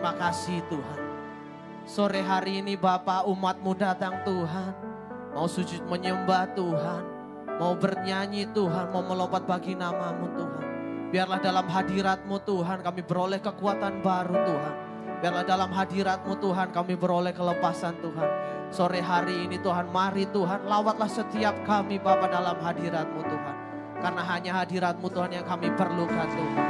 Terima kasih Tuhan. Sore hari ini Bapa, umat-Mu datang Tuhan. Mau sujud menyembah Tuhan. Mau bernyanyi Tuhan, mau melompat bagi nama-Mu Tuhan. Biarlah dalam hadirat-Mu Tuhan kami beroleh kekuatan baru Tuhan. Biarlah dalam hadirat-Mu Tuhan kami beroleh kelepasan Tuhan. Sore hari ini Tuhan, mari Tuhan lawatlah setiap kami Bapa dalam hadirat-Mu Tuhan. Karena hanya hadirat-Mu Tuhan yang kami perlukan Tuhan.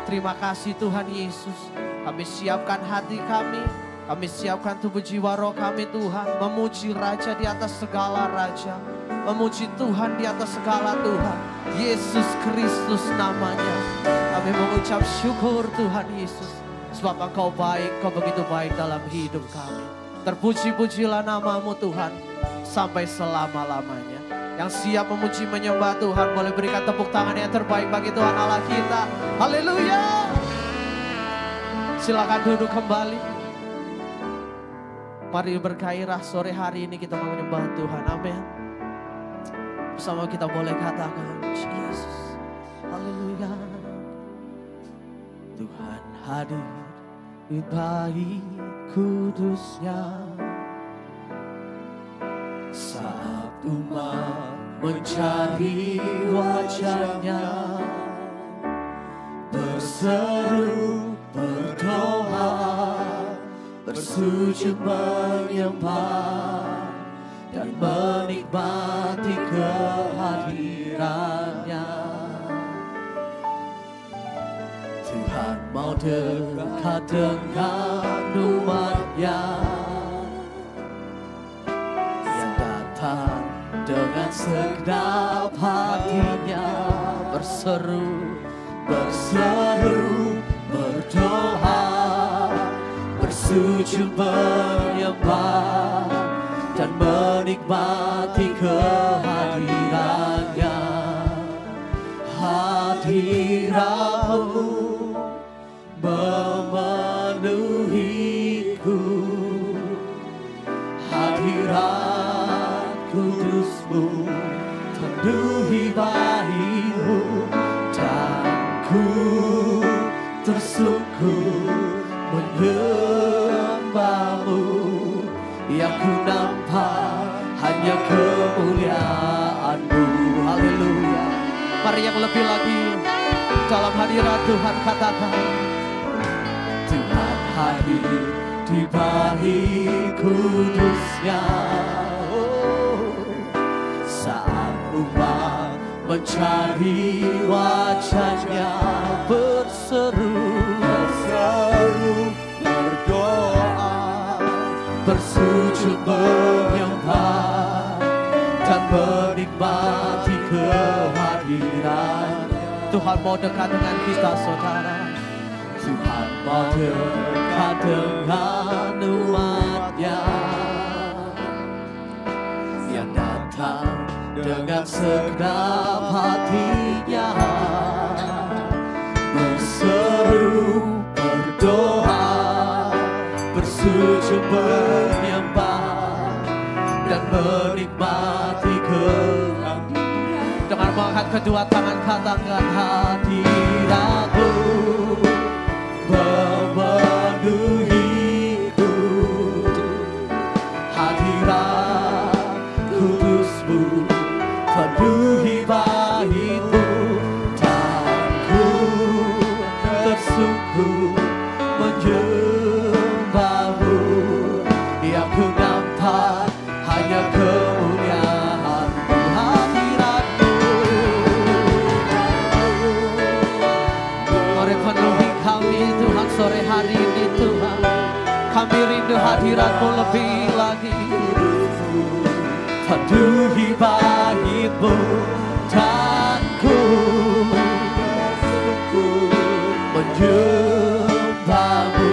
Terima kasih Tuhan Yesus. Kami siapkan hati kami. Kami siapkan tubuh jiwa roh kami Tuhan. Memuji Raja di atas segala Raja. Memuji Tuhan di atas segala Tuhan. Yesus Kristus namanya. Kami mengucap syukur Tuhan Yesus. Sebab Engkau baik, Engkau begitu baik dalam hidup kami. Terpuji-pujilah nama-Mu Tuhan. Sampai selama-lamanya. Yang siap memuji menyembah Tuhan boleh berikan tepuk tangan yang terbaik bagi Tuhan Allah kita. Haleluya. Silakan duduk kembali. Mari bergairah sore hari ini kita mau menyembah Tuhan. Amin. Bersama kita boleh katakan Yesus. Haleluya. Tuhan hadir di bait kudusnya. Saat umat mencari wajahnya, berseru, berdoa, bersujud menyembah, dan menikmati kehadirannya. Tuhan mau dekat dengan umat-Nya yang datang dengan segenap hatinya, berseru, berseru, berdoa, bersujud menyembah, dan menikmati kehadirannya. Hadirat-Mu memenuhiku, hadirat kudus-Mu penuhi bait-Mu, dan ku tersungkur menyembah-Mu. Yang ku nampak hanya kemuliaan-Mu. Haleluya. Mari yang lebih lagi dalam hadirat Tuhan katakan, Tuhan hadir di bait kudusnya. Saat umat mencari wajahnya, berseru, berseru, berdoa, bersujud menyembah, dan menikmati kehadiran. Tuhan mau dekat dengan kita saudara. Tuhan mau dekat dengan umat-Nya yang datang dengan segenap hatinya, berseru, berdoa, bersujud menyembah, dan menikmati kehadiran. Dengan mengangkat kedua tangan katakan, hadirat-Mu memenuhiku, hadirat kudus-Mu penuhi bait-Mu, dan ku tersungkur menyembah-Mu. Yang ku nampak hanya kemuliaan-Mu. Hadirat-Mu, mari penuhi kami Tuhan sore hari ini Tuhan. Kami rindu hadirat-Mu lebih lagi. Penuhi bait-Mu, dan ku menyembah-Mu.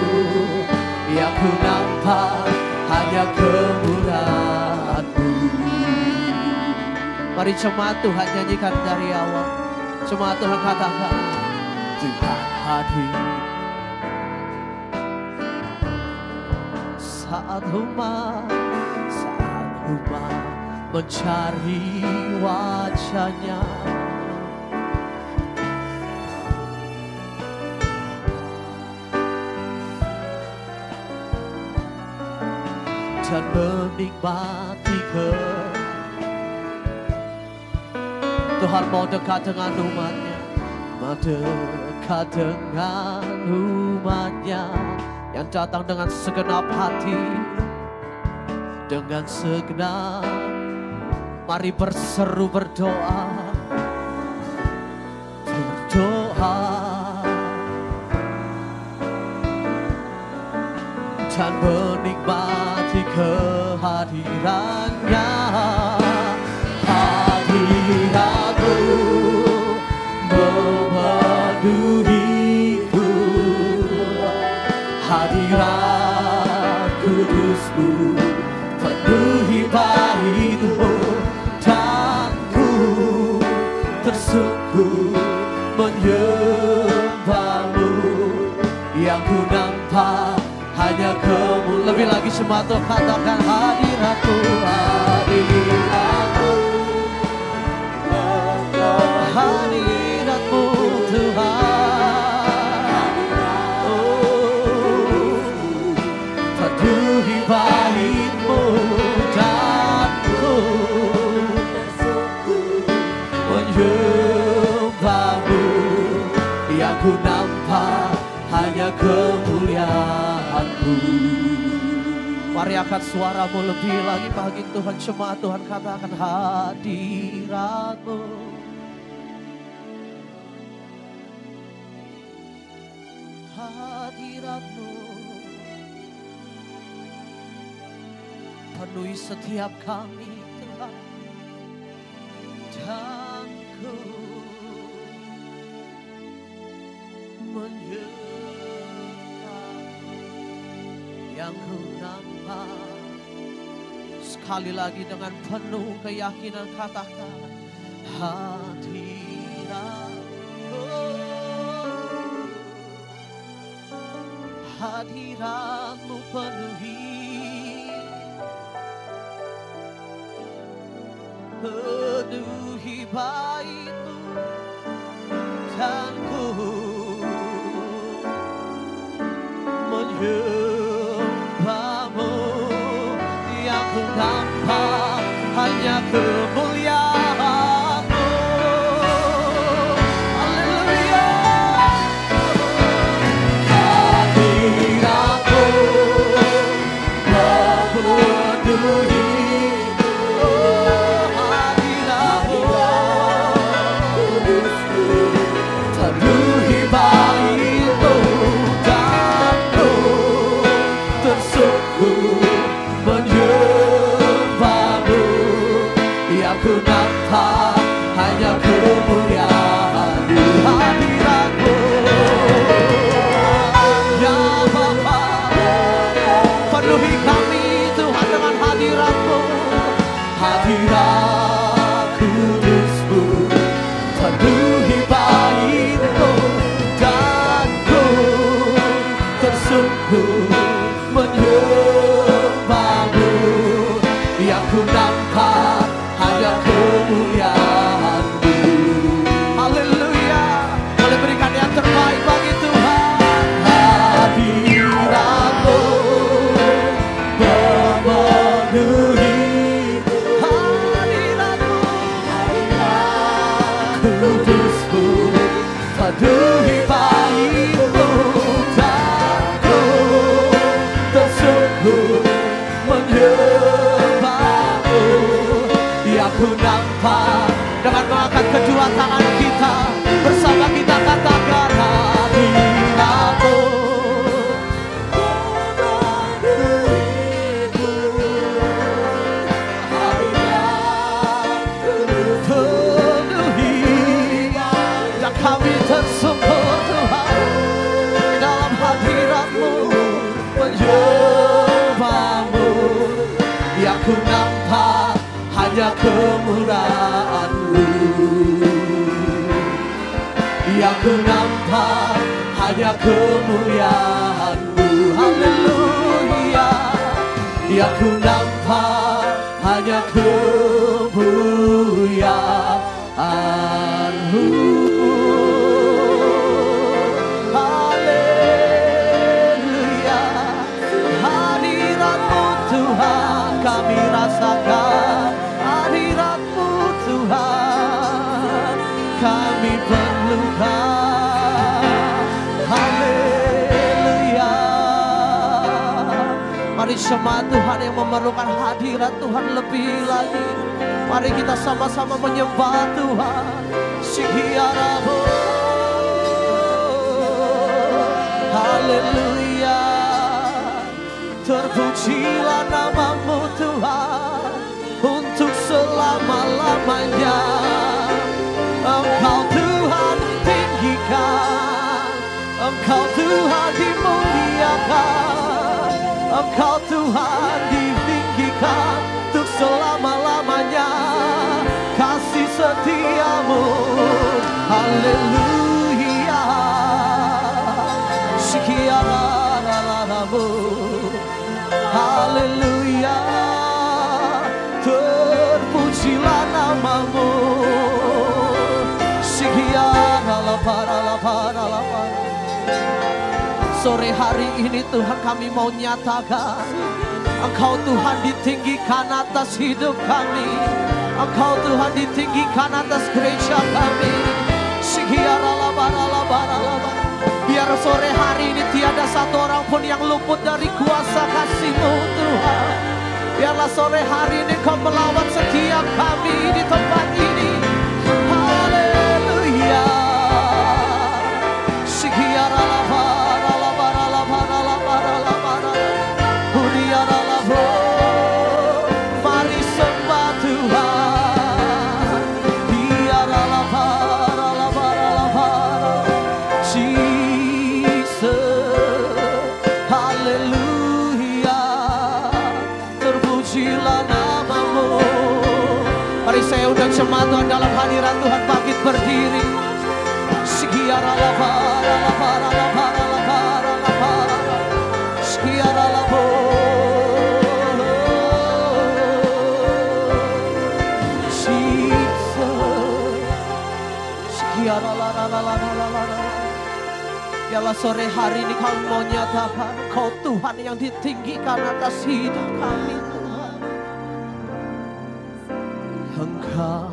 Yang ku nampak hanya kemuliaan-Mu. Mari jemaat Tuhan nyanyikan dari awal. Jemaat Tuhan katakan, Tuhan hadir saat umat mencari wajahnya. dan menikmati Tuhan mau dekat dengan umatnya, mau dekat dengan umatnya yang datang dengan segenap hati, dengan segenap. Mari berseru berdoa, berdoa dan menikmati kehadirannya. Hadiratmu memenuhiku, hadirat kudusmu penuhi baitmu, dan ku tersungkur menyembahmu. Yang ku nampak hanya kamu. Lebih lagi semata katakan hadiratmu, hadiratmu, hadiratmu Tuhan. Oh, penuhi baitmu dan ku menyembahmu. Yang ku nampak hanya kemuliaan-Mu. Mari angkat suaramu lebih lagi bagi Tuhan. Jemaat Tuhan katakan hadirat-Mu, hadirat-Mu penuhi setiap kami Tuhan, dan ku yang ku nampak. Sekali lagi dengan penuh keyakinan katakan hadirat-Mu, hadirat-Mu penuhi baitmu dan ku menyembahmu. Yang ku nampak hanya kemuliaan-Mu. Haleluya. Hadirat-Mu memenuhi, penuhi baitmu dan ku tersungkur menyembahmu. Yang ku nampak hanya kemuliaan-Mu. Hadirat-Mu ya Bapa, penuhi kami Tuhan dengan hadirat-Mu. Hadirat kudus-Mu penuhi baitmu dan ku tersungkur menyembahmu. Yang ku nampak hanya kemuliaan-Mu. Haleluya. Boleh berikan yang terbaik bagi Tuhan. Hadirat-Mu memenuhi, hadirat-Mu kudus-Mu penuhi baitmu dan ku tersungkur menyembahmu. Yang ku nampak dengan mengangkat kedua tangan kita bersama kita katakan hadirat-Mu penuhi, dan kami tersungkur Tuhan di dalam hadirat-Mu menyembahmu. Yang ku nampak hanya kemuliaan-Mu. Yang ku nampak hanya kemuliaan-Mu. Haleluya. Yang ku nampak hanya kemuliaan-Mu. Haleluya. Hadirat-Mu Tuhan. rasakan hadirat-Mu Tuhan, kami perlukan. Haleluya. Mari jemaat Tuhan yang memerlukan hadirat Tuhan lebih lagi, mari kita sama-sama menyembah Tuhan. Sikiarabo. Haleluya. Terpujilah nama-Mu Tuhan untuk selama-lamanya. Engkau Tuhan ditinggikan, Engkau Tuhan dimuliakan, Engkau Tuhan ditinggikan untuk selama-lamanya. Kasih setia-Mu, haleluya. Sikiaralamu, haleluya. Terpujilah nama-Mu. Sikiaralaparalaparalapara. Sore hari ini Tuhan kami mau nyatakan, Engkau Tuhan ditinggikan atas hidup kami, Engkau Tuhan ditinggikan atas gereja kami. Biar sore hari ini tiada satu orang pun yang luput dari kuasa kasih-Mu Tuhan. Biarlah sore hari ini Kau melawat setiap kami di tempat ini. Haleluya. Mari sembah Tuhan. Jesus, haleluya. Terpujilah nama-Mu. Mari saya undang jemaat Tuhan dalam hadirat Tuhan bangkit berdiri. Biarlah sore hari ini kami mau nyatakan Kau Tuhan yang ditinggikan atas hidup kami Tuhan. Engkau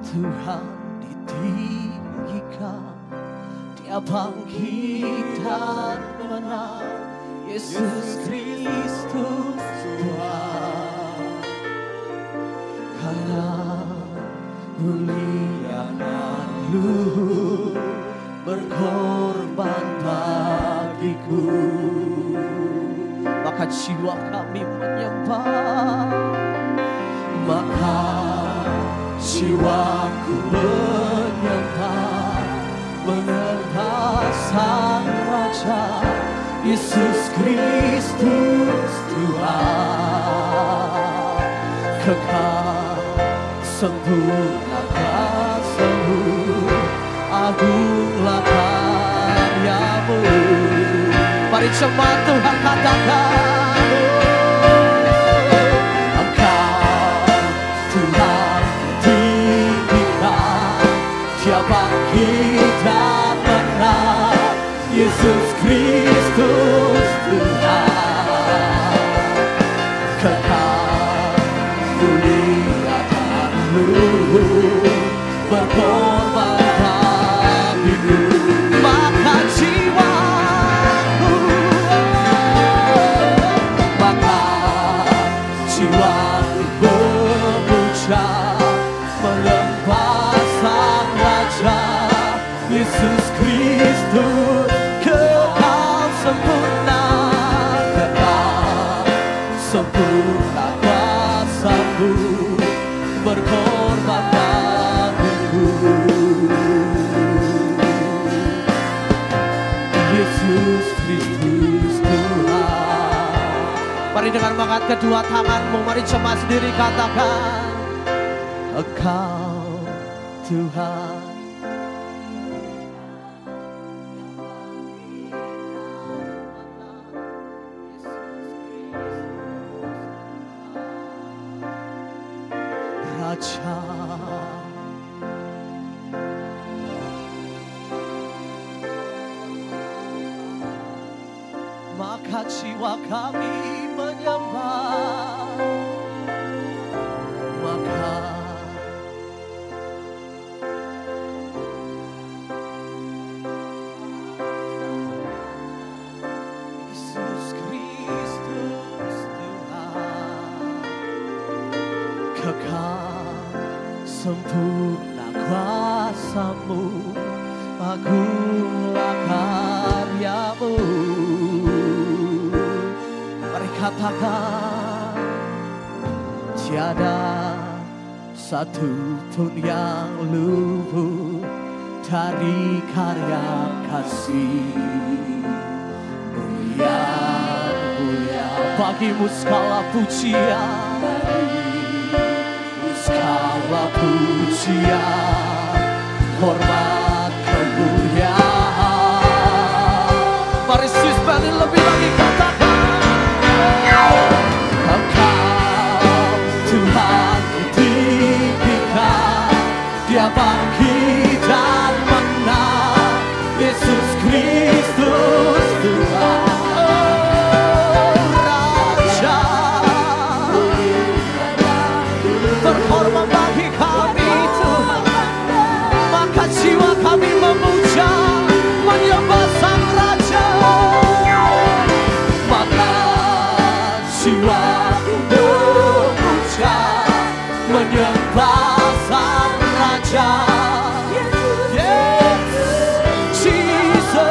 Tuhan ditinggikan, Dia bangkit dan menang, Yesus Kristus Tuhan. Karena muliaan-Mu berkorban bagiku, maka jiwa kami menyembah, maka jiwaku menyembah Sang Raja, Yesus Kristus Tuhan. Kekal sempurna kuasa-Mu, agunglah karya-Mu. Mari jemaat Tuhan katakan, Engkau Tuhan ditinggikan, Dia bangkit dan menang, Yesus Kristus Tuhan. Kekal muliaan-Mu berkorban bagiku, maka jiwaku memuja menyembah Sang Raja, Yesus Kristus. Kekal sempurna, kekal sempurna kuasa-Mu berkorban bagiku, Yesus Kristus Tuhan. Mari dengan mengangkat kedua tanganmu, mari coba sendiri katakan, Engkau Tuhan. Raja, maka jiwa kami menyembah, Kekal sempurna kuasa-Mu, agunglah karya-Mu. Mari katakan, tiada satu pun yang luput dari karya kasih-Mu yang mulia. Bagimu segala pujian, segala pujian, hormat, kemuliaan. Mari Swiss-Band lebih lagi katakan, Engkau Tuhan ditinggikan, Dia bangkit dan menang, Yesus Kristus Tuhan. Terhormat bagi kami Tuhan, maka jiwa kami memuja, menyembah Sang Raja. Maka jiwa memuja, menyembah Sang Raja. Yes, Jesus,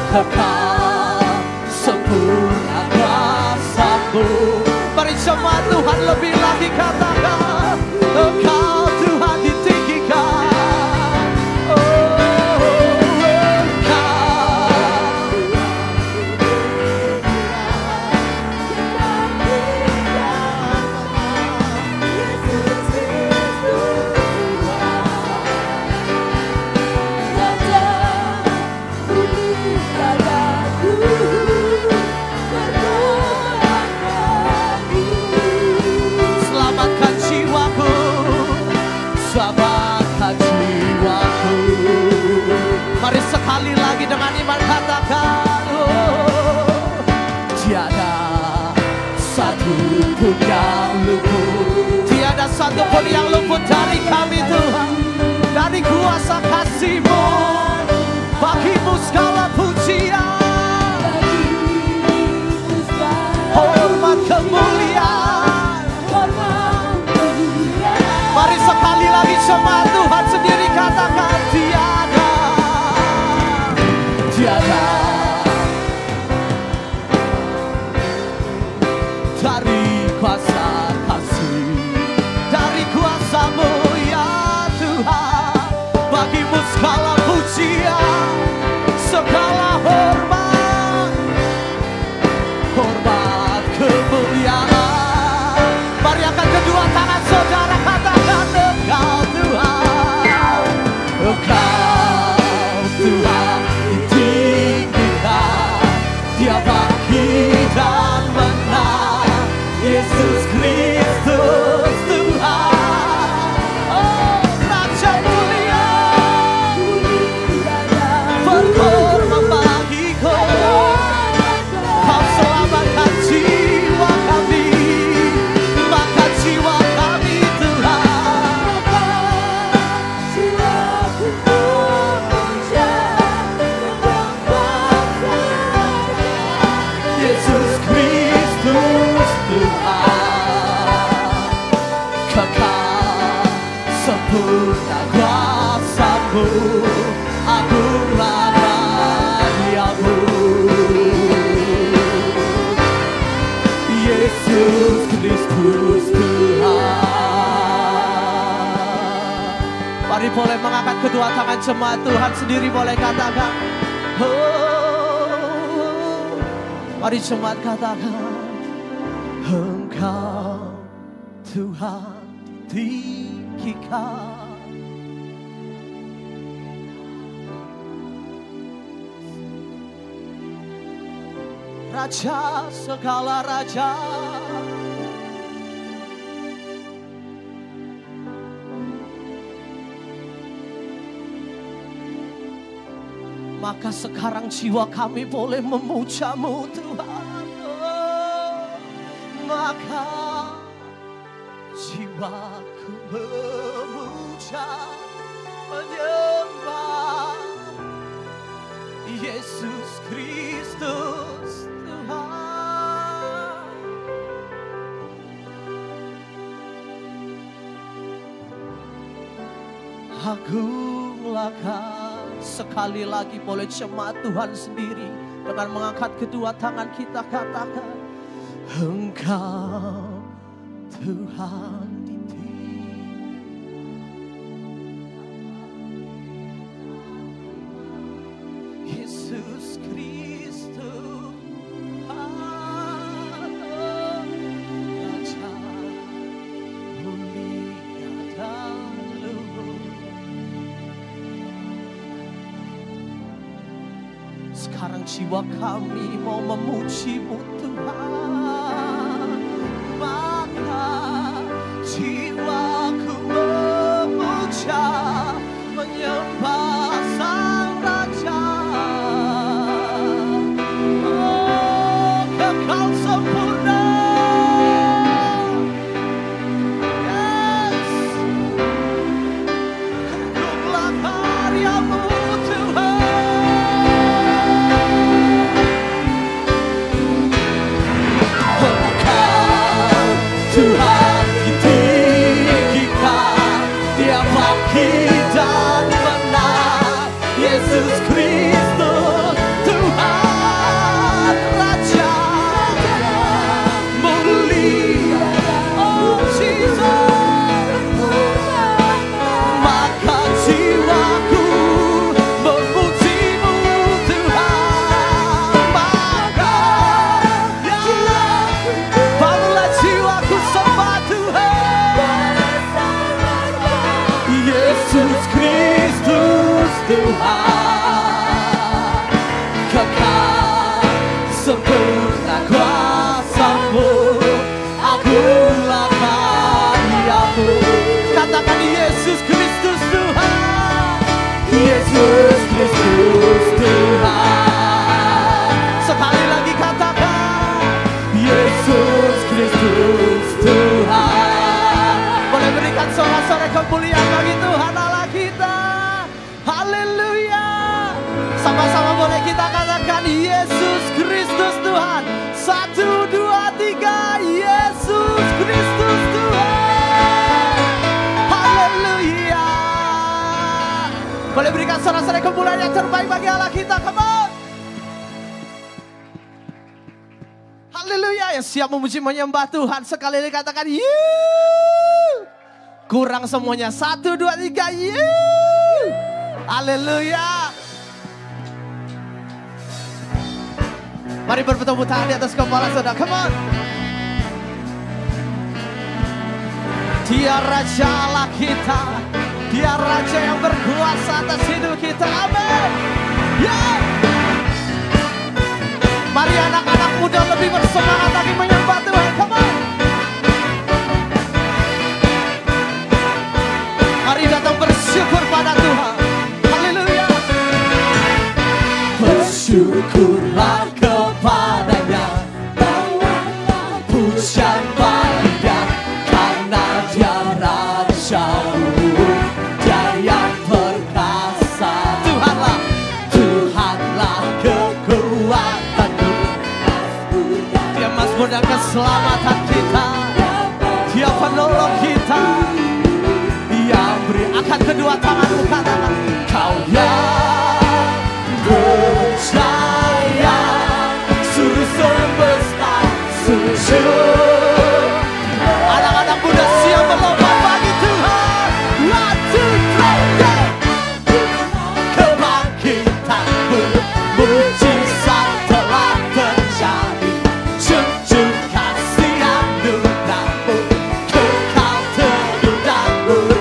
Kekal sempurna kuasa-Mu. Mari jemaat Tuhan lebih lagi katakan, Engkau Tuhan ditinggikan. Oh, Engkau selamatkan jiwaku, selamatkan jiwaku. Mari sekali lagi dengan iman katakan, oh, tiada satu pun yang luput, tiada satu pun yang luput dari kami Tuhan, dari kuasa kasih-Mu. Bagimu segala pujian, hormat, kemuliaan. Mari sekali lagi jemaat Tuhan sendiri katakan, tiada, tiada dari kuasa kasih, dari kuasa-Mu ya Tuhan. Bagimu segala pujian, segala hormat, hormat, kemuliaan. Mari angkat kedua tangan saudara, katakan, Engkau Tuhan, Engkau Tuhan ditinggikan, Dia bangkit dan menang, Yesus Kristus Tuhan. Oh, Raja mulia, berkorban bagiku, Kau selamatkan jiwa kami, maka jiwa kami Tuhan. Yesus Kristus Tuhan, kekal sempurna kuasa-Mu, agunglah karya-Mu. Yesus Kristus Tuhan. Mari boleh mengangkat kedua tangan jemaat Tuhan sendiri, boleh katakan, oh, mari jemaat katakan, Engkau Tuhan ditinggikan, Raja segala raja. Maka sekarang jiwa kami boleh memuja-Mu Tuhan. Oh, maka jiwaku memuja, menyembah Yesus Kristus Tuhan. Agunglah Kau. Sekali lagi boleh jemaat Tuhan sendiri dengan mengangkat kedua tangan kita katakan, Engkau Tuhan di Yesus Kristus Raja mulia dan luhur. Sekarang jiwa kami mau memuji-Mu Tuhan, maka jiwaku memuja, menyembah Sang Raja. Oh, Kekal sempurna. Yes. Agunglah karya-Mu Tuhan. Tuhan ditinggikan, Dia bangkit dan menang. Yesus Kristus Tuhan Raja mulia. Oh Jesus, maka jiwaku memuji-Mu Tuhan. Maka barulah jiwaku sembah Tuhan. Yesus Kristus Tuhan, kekal sempurna kuasa-Mu, agunglah karya-Mu. Katakan Yesus Kristus Tuhan, Yesus Kristus Tuhan. Sekali lagi katakan, Yesus Kristus Tuhan. Boleh berikan sorak-sorai kemuliaan bagi Tuhan Allah kita. Haleluya. Sama-sama boleh kita katakan Yesus Kristus Tuhan. 1, 2, 3. Yesus Kristus Tuhan. Haleluya. Boleh berikan sorak-sorai kemuliaan yang terbaik bagi Allah kita. Come on. Haleluya. Yang siap memuji menyembah Tuhan sekali lagi katakan kurang semuanya. 1, 2, 3. Haleluya. Mari bertepuk tangan di atas kepala saudara. Come on. Dia Raja Allah kita. Dia Raja yang berkuasa atas hidup kita. Amin. Yeah. Mari anak-anak muda lebih bersemangat lagi menyembah Tuhan. Come on. Mari datang bersyukur pada Tuhan. Haleluya. Bersyukurlah kepada-Nya, bawalah pujian pada-Nya, karena Dia Raja-Mu, Dia yang perkasa. Tuhanlah kekuatanku, Dia Mazmur dan keselamatan kita, Dia penolong kita. Angkat kedua tanganmu katakan, Kau yang percaya, suruh semesta sujud. Anak-anak muda siap berlomba bagi Tuhan. 1, 2, 3. Kebangkitanmu, mujizat telah terjadi. Junjung kasih anugerah-Mu, kekal teguh dan murni.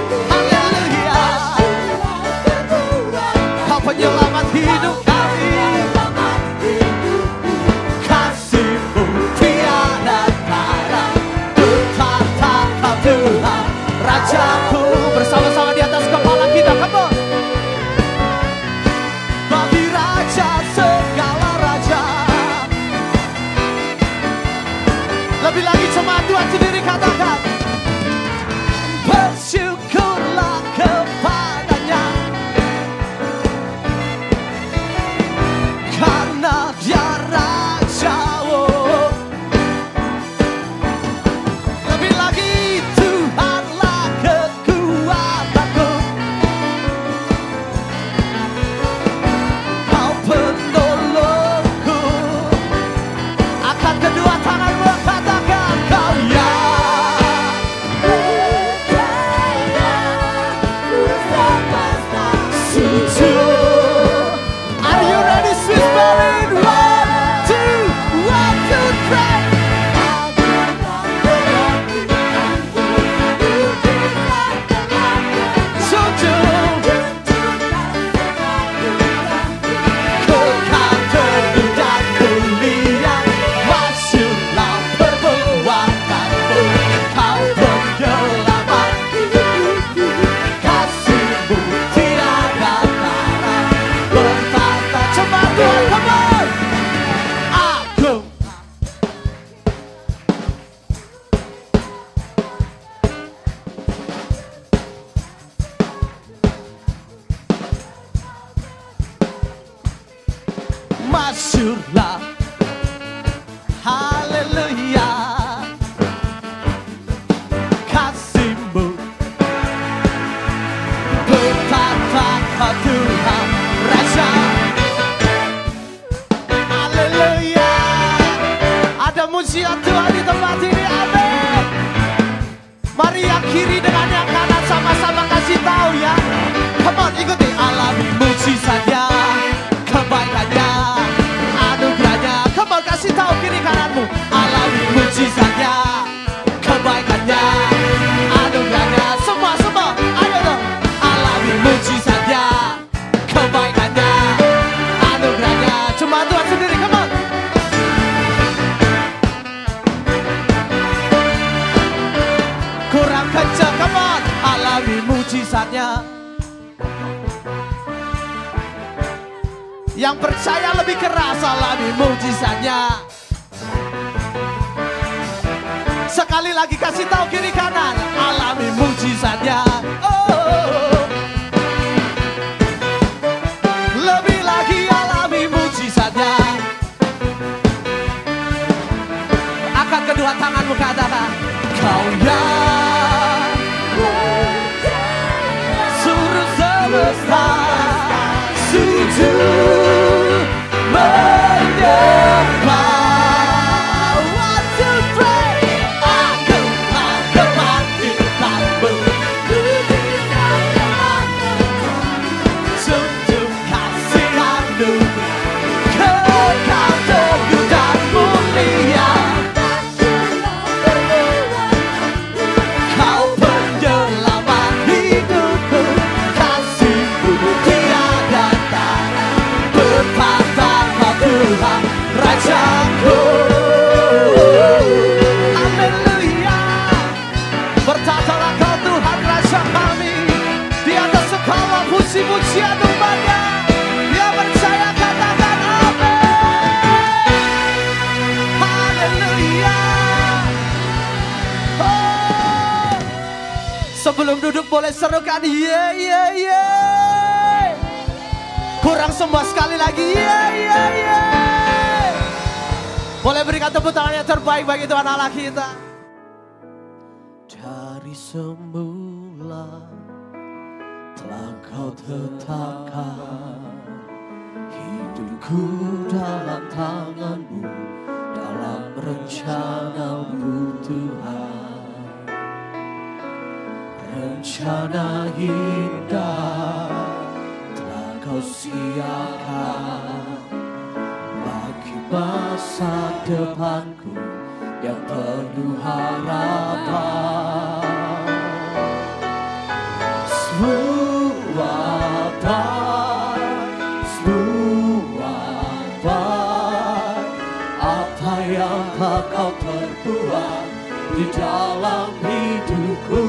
hancurlah. Haleluya, kasih-Mu betapa Tuhan Raja. Haleluya, ada mujizat Tuhan di tempat ini, amin. Mari yang kiri dengan yang kanan sama-sama kasih tahu ya. Come on, ikuti. Alami mujizatnya, kebaikannya, anugerahnya. Come on, kasih tahu kiri kananmu. Alami mujizatnya, kebaikannya, anugerahnya. Semua, ayo dong. Alami mujizatnya, kebaikannya, anugerahnya. Cuma Tuhan sendiri, come on. Kurang kencang, come on. Alami mujizatnya. Yang percaya lebih keras, alami mujizatnya. Sekali lagi kasih tahu kiri kanan, alami mujizatnya. Oh, lebih lagi alami mujizatnya. Angkat kedua tanganmu, katakan, Kau yang suruh semesta sujud menyembah. One, two, three. Aku mati tanpa sujud kasihan-Mu, Kau teguh dan mulia. Kau penyelamat hidupku, kasih-Mu tiada tara. Betapa Tuhan Rajaku. Haleluya. Bertatalah Kau Tuhan Raja kami, di atas segala puji-pujian umat-Nya. Dia percaya katakan amin. Haleluya. Oh. Sebelum duduk boleh serukan ye ye ye. Kurang semua sekali lagi, ye. Boleh berikan tepuk tangan yang terbaik bagi Tuhan Allah kita. Dari semula telah Kau tetapkan hidupku dalam tangan-Mu, dalam rencana-Mu Tuhan. Rencana indah Kau siapkan bagi masa depanku yang penuh harapan. Apa yang Kau perbuat di dalam hidupku,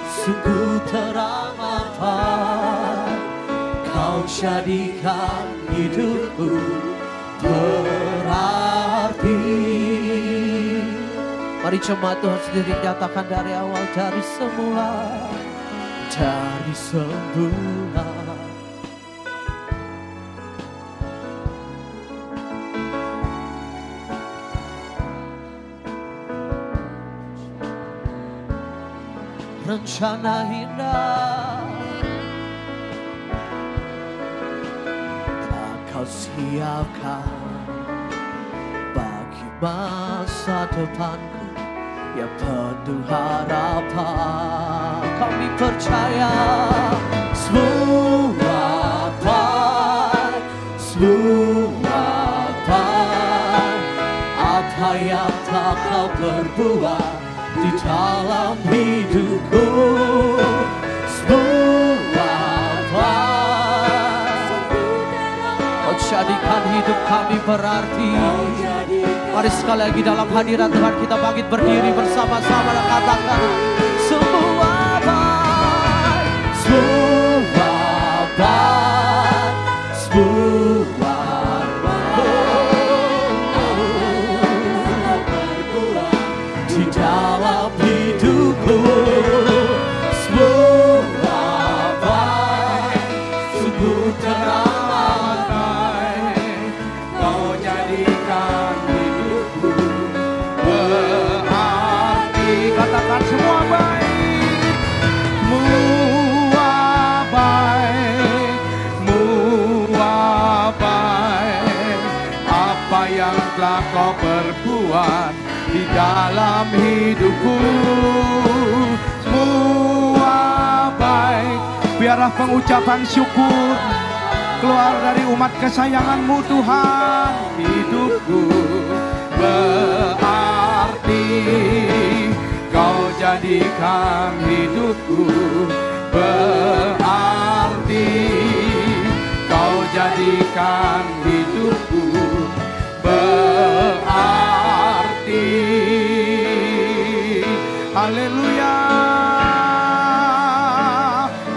sungguh teramat. Kau jadikan hidupku berarti. Mari jemaat Tuhan sendiri nyatakan dari awal, dari semula. Rencana indah telah Kau siapkan bagi masa depanku yang penuh harapan. Kami percaya semua apa yang telah Kau perbuat di dalam hidupku, Kau jadikan hidup kami berarti. Mari sekali lagi dalam hadirat Tuhan kita bangkit berdiri bersama-sama dan katakan semua baik, di dalam hidupku, semua baik, berbuat di dalam hidupku. Semua baik. Biarlah pengucapan syukur keluar dari umat kesayangan-Mu Tuhan. Hidupku berarti, Kau jadikan hidupku berarti, Kau jadikan hidupku berarti. Haleluya.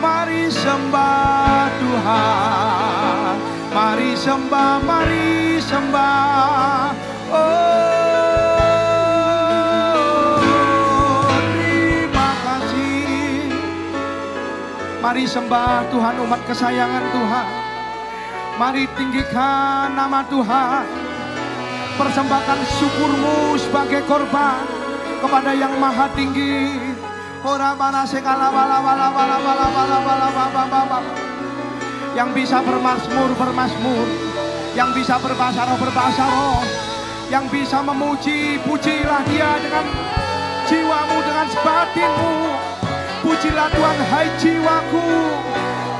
Mari sembah Tuhan, mari sembah, mari sembah. Terima kasih. Mari sembah Tuhan, umat kesayangan Tuhan. Mari tinggikan nama Tuhan. Persembahkan syukur-Mu sebagai korban kepada Yang Maha Tinggi. Yang bisa bermazmur, yang bisa berbahasa roh, yang bisa memuji, pujilah Dia dengan jiwamu, dengan sebatin-mu. Pujilah Tuhan hai jiwaku,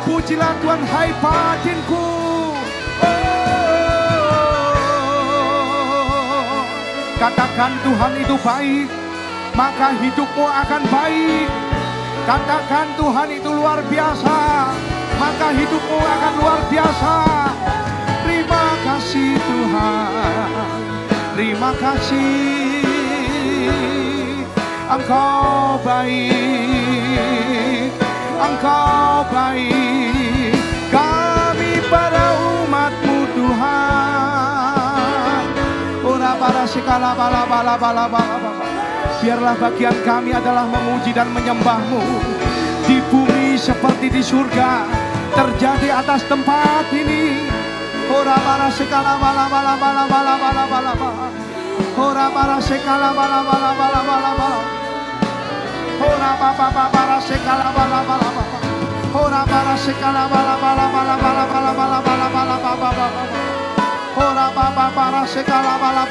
pujilah Tuhan hai batinku. Katakan Tuhan itu baik, maka hidupmu akan baik. Katakan Tuhan itu luar biasa, maka hidupmu akan luar biasa. Terima kasih Tuhan, terima kasih. Engkau baik, Engkau baik. Kami para umat-Mu Tuhan. Ora para sekala bala. Biarlah bagian kami adalah memuji dan menyembah-Mu. Di bumi seperti di surga terjadi atas tempat ini. Ora para sekala bala. Ora para sekala bala. Ora para sekala bala. Ora para sekala bala. Ora para sekala bala.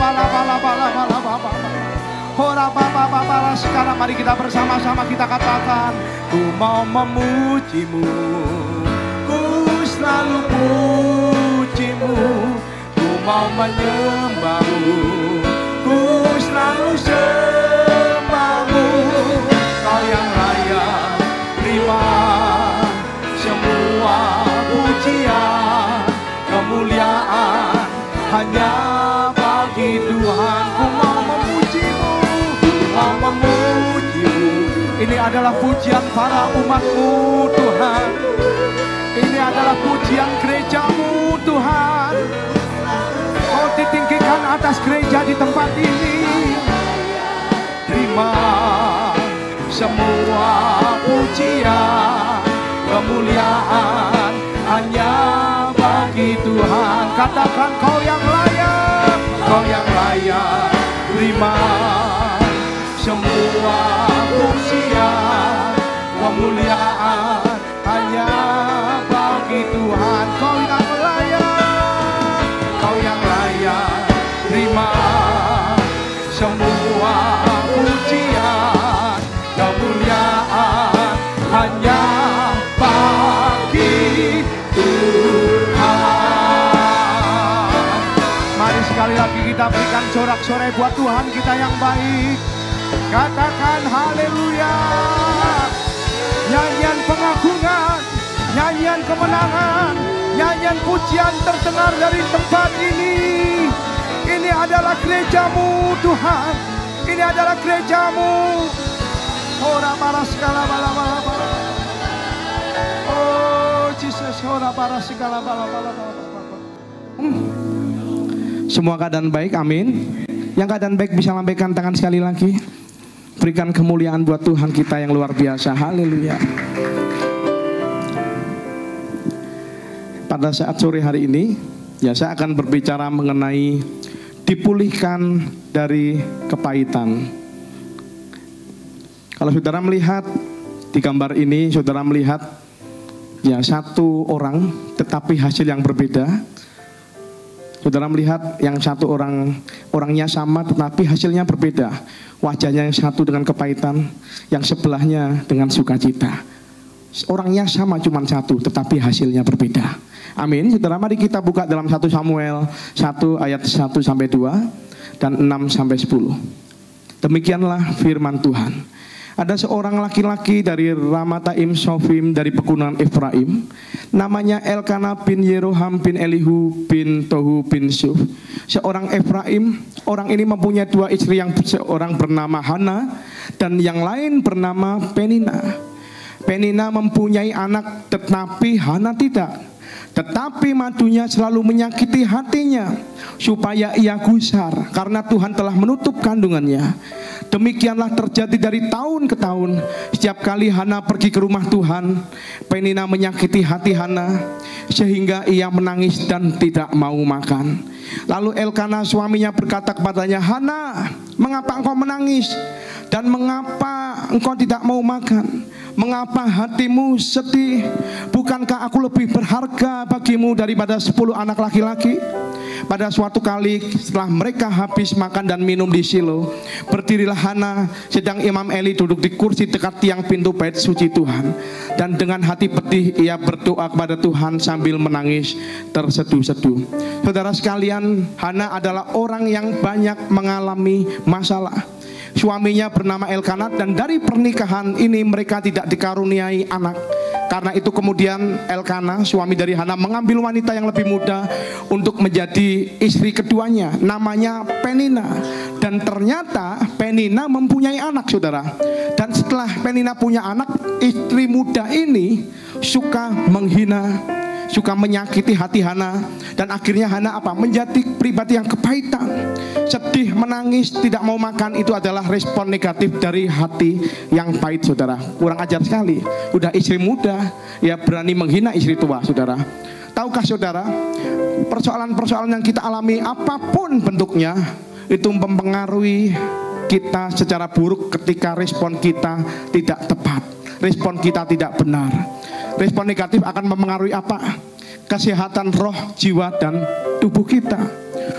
Ora para sekarang mari kita bersama-sama kita katakan, ku mau memuji-Mu, ku selalu puji-Mu, ku mau menyembah-Mu, ku selalu sembah-Mu. Kau yang layak terima semua pujian, kemuliaan hanya bagi Tuhan. Ku mau memuji-Mu, mau memuji-Mu. Ini adalah pujian para umat-Mu Tuhan. Ini adalah pujian gereja-Mu Tuhan. Kau ditinggikan atas gereja di tempat ini. Terima semua pujian, kemuliaan hanya bagi Tuhan. Katakan Kau yang layak, Kau yang layak. Terima semua pujian, kemuliaan hanya bagi Tuhan. Kau yang layak, Kau yang layak. Terima semua pujian, kemuliaan hanya bagi Tuhan. Mari sekali lagi kita berikan sorak-sorai buat Tuhan kita yang baik. Katakan haleluya. Nyanyian pengagungan, nyanyian kemenangan, nyanyian pujian terdengar dari tempat ini. Ini adalah gereja-Mu Tuhan. Ini adalah gereja-Mu. Ora para segala bala. Oh Jesus, ora para segala bala. Semua keadaan baik, amin. Yang keadaan baik bisa lambaikan tangan sekali lagi. Berikan kemuliaan buat Tuhan kita yang luar biasa. Haleluya. Pada saat sore hari ini, ya saya akan berbicara mengenai dipulihkan dari kepahitan. Kalau saudara melihat di gambar ini, saudara melihat ya satu orang tetapi hasil yang berbeda. Saudara melihat yang satu orangnya sama tetapi hasilnya berbeda. Wajahnya yang satu dengan kepahitan, yang sebelahnya dengan sukacita. Orangnya sama cuma satu tetapi hasilnya berbeda. Amin. Saudara, mari kita buka dalam 1 Samuel 1 ayat 1 sampai 2 dan 6 sampai 10. Demikianlah firman Tuhan. Ada seorang laki-laki dari Ramataim Sofim dari pegunungan Efraim, namanya Elkana bin Yeroham bin Elihu bin Tohu bin Suf, seorang Efraim. Orang ini mempunyai 2 istri, yang seorang bernama Hana dan yang lain bernama Penina. Penina mempunyai anak tetapi Hana tidak. Tetapi madunya selalu menyakiti hatinya supaya ia gusar karena Tuhan telah menutup kandungannya. Demikianlah terjadi dari tahun ke tahun. Setiap kali Hana pergi ke rumah Tuhan, Penina menyakiti hati Hana sehingga ia menangis dan tidak mau makan. Lalu Elkana suaminya berkata kepadanya, Hana, mengapa engkau menangis? Dan mengapa engkau tidak mau makan? Mengapa hatimu sedih? Bukankah aku lebih berharga bagimu daripada 10 anak laki-laki? Pada suatu kali setelah mereka habis makan dan minum di Shilo, berdirilah Hana sedang Imam Eli duduk di kursi dekat tiang pintu bait suci Tuhan. Dan dengan hati pedih ia berdoa kepada Tuhan sambil menangis terseduh-seduh. Saudara sekalian, Hana adalah orang yang banyak mengalami masalah. Suaminya bernama Elkana dan dari pernikahan ini mereka tidak dikaruniai anak. Karena itu kemudian Elkana, suami dari Hana, mengambil wanita yang lebih muda untuk menjadi istri keduanya, namanya Penina. Dan ternyata Penina mempunyai anak, saudara. Dan setelah Penina punya anak, istri muda ini suka menghina, suka menyakiti hati Hana. Dan akhirnya Hana menjadi pribadi yang kepahitan, sedih, menangis, tidak mau makan. Itu adalah respon negatif dari hati yang pahit, saudara. Kurang ajar sekali. Udah istri muda, ya berani menghina istri tua, saudara. Tahukah saudara, persoalan-persoalan yang kita alami apapun bentuknya, itu mempengaruhi kita secara buruk ketika respon kita tidak tepat, respon kita tidak benar. Respon negatif akan mempengaruhi apa? Kesehatan roh, jiwa, dan tubuh kita.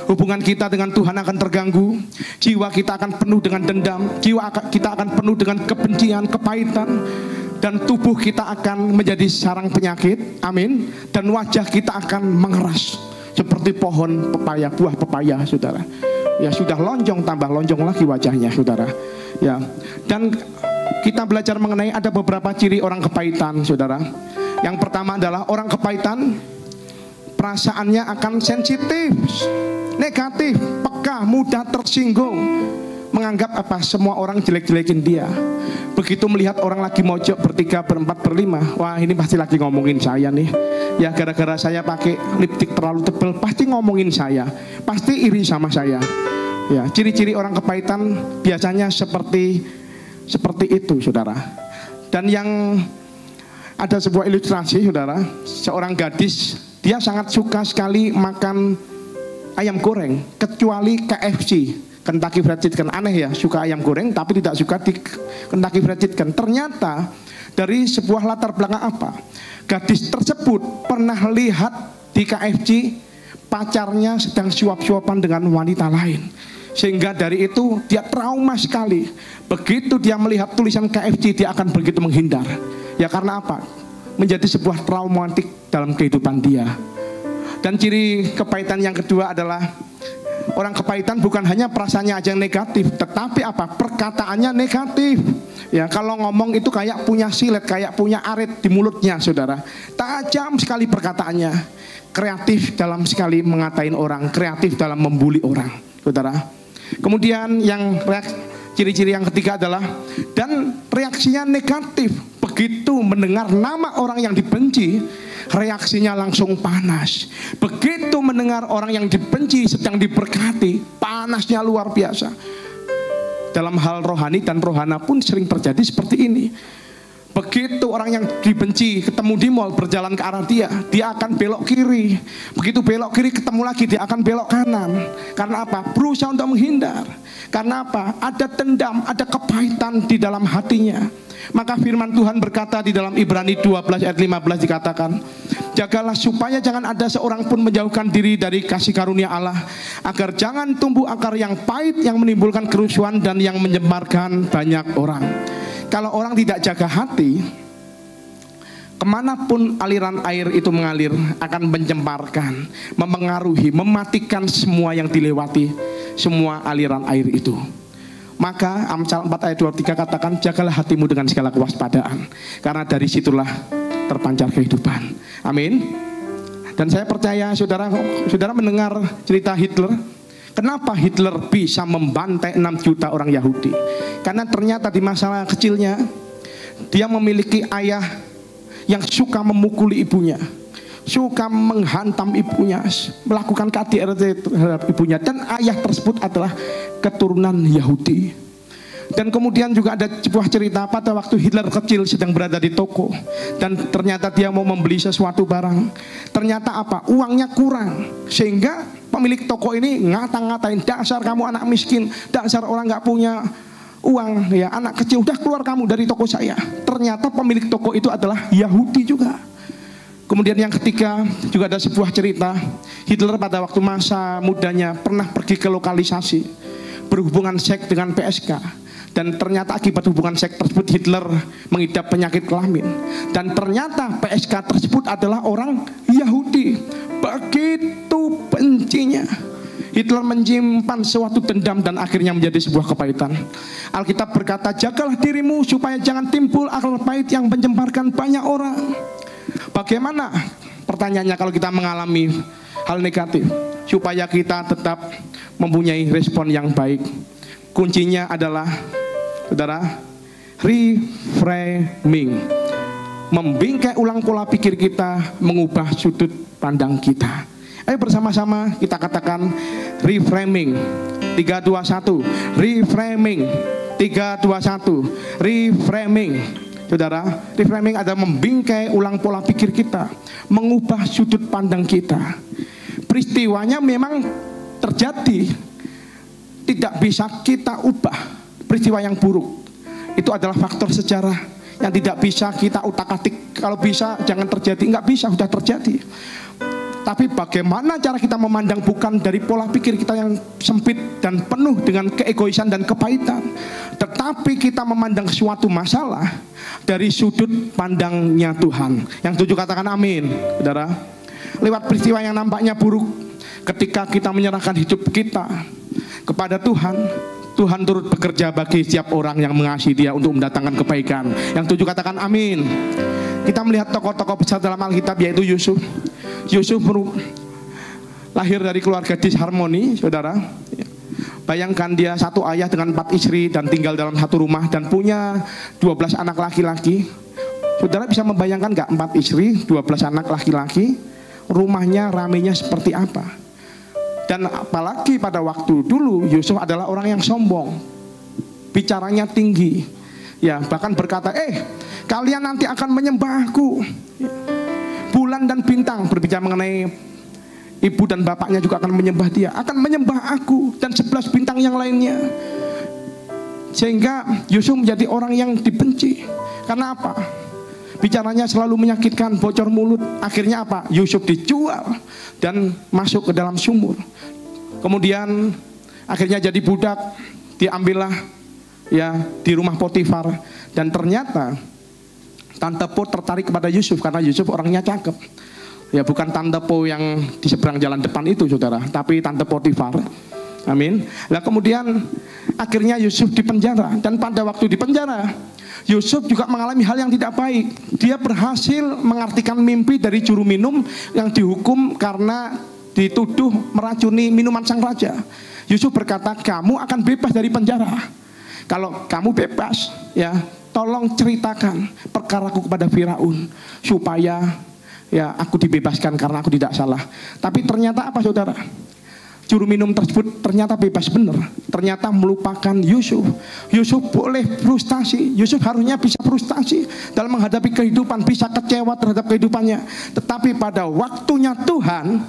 Hubungan kita dengan Tuhan akan terganggu. Jiwa kita akan penuh dengan dendam. Jiwa kita akan penuh dengan kebencian, kepahitan. Dan tubuh kita akan menjadi sarang penyakit. Amin. Dan wajah kita akan mengeras seperti pohon pepaya, buah pepaya, saudara. Ya sudah lonjong, tambah lonjong lagi wajahnya, saudara. Ya. Dan kita belajar mengenai ada beberapa ciri orang kepahitan, saudara. Yang pertama adalah orang kepahitan perasaannya akan sensitif, negatif, peka, mudah tersinggung, menganggap semua orang jelek-jelekin dia. Begitu melihat orang lagi mojok bertiga, berempat, berlima, wah ini pasti lagi ngomongin saya nih. Ya gara-gara saya pakai lipstik terlalu tebal, pasti ngomongin saya, pasti iri sama saya. Ya, ciri-ciri orang kepahitan biasanya seperti itu, saudara. Dan yang ada sebuah ilustrasi, saudara, seorang gadis, dia sangat suka sekali makan ayam goreng, kecuali KFC, Kentucky Fried Chicken. Aneh ya, suka ayam goreng tapi tidak suka di Kentucky Fried Chicken. Ternyata dari sebuah latar belakang gadis tersebut pernah lihat di KFC pacarnya sedang suap-suapan dengan wanita lain. Sehingga dari itu dia trauma sekali. Begitu dia melihat tulisan KFC, dia akan begitu menghindar. Ya karena menjadi sebuah traumatik dalam kehidupan dia. Dan ciri kepahitan yang kedua adalah orang kepahitan bukan hanya perasaannya aja yang negatif, tetapi perkataannya negatif. Ya kalau ngomong itu kayak punya silet, kayak punya arit di mulutnya, saudara. Tajam sekali perkataannya. Kreatif dalam sekali mengatain orang, kreatif dalam membuli orang, saudara. Kemudian yang ciri-ciri yang ketiga adalah dan reaksinya negatif. Begitu mendengar nama orang yang dibenci, reaksinya langsung panas. Begitu mendengar orang yang dibenci sedang diberkati, panasnya luar biasa. Dalam hal rohani dan rohana pun sering terjadi seperti ini. Begitu orang yang dibenci ketemu di mall berjalan ke arah dia akan belok kiri. Begitu belok kiri ketemu lagi, dia akan belok kanan. Karena apa? Berusaha untuk menghindar. Karena apa? Ada dendam, ada kepahitan di dalam hatinya. Maka firman Tuhan berkata di dalam Ibrani 12 ayat 15 dikatakan, jagalah supaya jangan ada seorang pun menjauhkan diri dari kasih karunia Allah, agar jangan tumbuh akar yang pahit yang menimbulkan kerusuhan dan yang menyemarkan banyak orang. Kalau orang tidak jaga hati, kemanapun aliran air itu mengalir akan mencemparkan, memengaruhi, mematikan semua yang dilewati, semua aliran air itu. Maka Amsal 4 ayat 23 katakan, jagalah hatimu dengan segala kewaspadaan, karena dari situlah terpancar kehidupan. Amin. Dan saya percaya saudara mendengar cerita Hitler. Kenapa Hitler bisa membantai 6 juta orang Yahudi? Karena ternyata di masa kecilnya dia memiliki ayah yang suka memukuli ibunya, suka menghantam ibunya, melakukan KDRT terhadap ibunya. Dan ayah tersebut adalah keturunan Yahudi. Dan kemudian juga ada sebuah cerita pada waktu Hitler kecil sedang berada di toko, dan ternyata dia mau membeli sesuatu barang. Ternyata apa? Uangnya kurang, sehingga pemilik toko ini ngata-ngatain, dasar kamu anak miskin, dasar orang nggak punya uang, ya anak kecil, udah keluar kamu dari toko saya. Ternyata pemilik toko itu adalah Yahudi juga. Kemudian yang ketiga juga ada sebuah cerita, Hitler pada waktu masa mudanya pernah pergi ke lokalisasi, berhubungan seks dengan PSK. Dan ternyata akibat hubungan seks tersebut Hitler mengidap penyakit kelamin. Dan ternyata PSK tersebut adalah orang Yahudi. Begitu bencinya Hitler menyimpan suatu dendam dan akhirnya menjadi sebuah kepahitan. Alkitab berkata, jagalah dirimu supaya jangan timbul akal pahit yang mencemparkan banyak orang. Bagaimana pertanyaannya kalau kita mengalami hal negatif supaya kita tetap mempunyai respon yang baik? Kuncinya adalah, saudara, reframing. Membingkai ulang pola pikir kita, mengubah sudut pandang kita. Ayo bersama-sama kita katakan reframing. 3, 2, 1. Reframing. 3, 2, 1. Reframing. Saudara, reframing adalah membingkai ulang pola pikir kita, mengubah sudut pandang kita. Peristiwanya memang terjadi, tidak bisa kita ubah. Peristiwa yang buruk itu adalah faktor sejarah yang tidak bisa kita utak-atik. Kalau bisa jangan terjadi, nggak bisa, sudah terjadi. Tapi bagaimana cara kita memandang bukan dari pola pikir kita yang sempit dan penuh dengan keegoisan dan kepahitan, tetapi kita memandang suatu masalah dari sudut pandangnya Tuhan. Yang setuju katakan amin, saudara. Lewat peristiwa yang nampaknya buruk, ketika kita menyerahkan hidup kita kepada Tuhan, Tuhan turut bekerja bagi setiap orang yang mengasihi Dia untuk mendatangkan kebaikan. Yang setuju katakan amin. Kita melihat tokoh-tokoh besar dalam Alkitab, yaitu Yusuf. Yusuf lahir dari keluarga disharmoni, saudara. Bayangkan dia satu ayah dengan 4 istri dan tinggal dalam satu rumah dan punya 12 anak laki-laki. Saudara bisa membayangkan gak 4 istri, 12 anak laki-laki, rumahnya ramenya seperti apa? Dan apalagi pada waktu dulu Yusuf adalah orang yang sombong, bicaranya tinggi, ya bahkan berkata, kalian nanti akan menyembah aku. Bulan dan bintang, berbicara mengenai ibu dan bapaknya juga akan menyembah dia, akan menyembah aku dan 11 bintang yang lainnya. Sehingga Yusuf menjadi orang yang dibenci. Karena apa? Bicaranya selalu menyakitkan, bocor mulut. Akhirnya apa? Yusuf dijual dan masuk ke dalam sumur. Kemudian akhirnya jadi budak, diambillah ya di rumah Potifar. Dan ternyata Tante Po tertarik kepada Yusuf karena Yusuf orangnya cakep. Ya bukan Tante Po yang di seberang jalan depan itu, saudara, tapi Tante Potifar. Amin. Nah kemudian akhirnya Yusuf dipenjara. Dan pada waktu di penjara, Yusuf juga mengalami hal yang tidak baik. Dia berhasil mengartikan mimpi dari juru minum yang dihukum karena dituduh meracuni minuman sang raja. Yusuf berkata, kamu akan bebas dari penjara. Kalau kamu bebas, ya tolong ceritakan perkaraku kepada Firaun supaya ya aku dibebaskan karena aku tidak salah. Tapi ternyata apa, saudara? juru minum tersebut ternyata bebas benar. Ternyata melupakan Yusuf. Yusuf boleh frustasi. Yusuf harusnya bisa frustasi dalam menghadapi kehidupan, bisa kecewa terhadap kehidupannya. Tetapi pada waktunya Tuhan,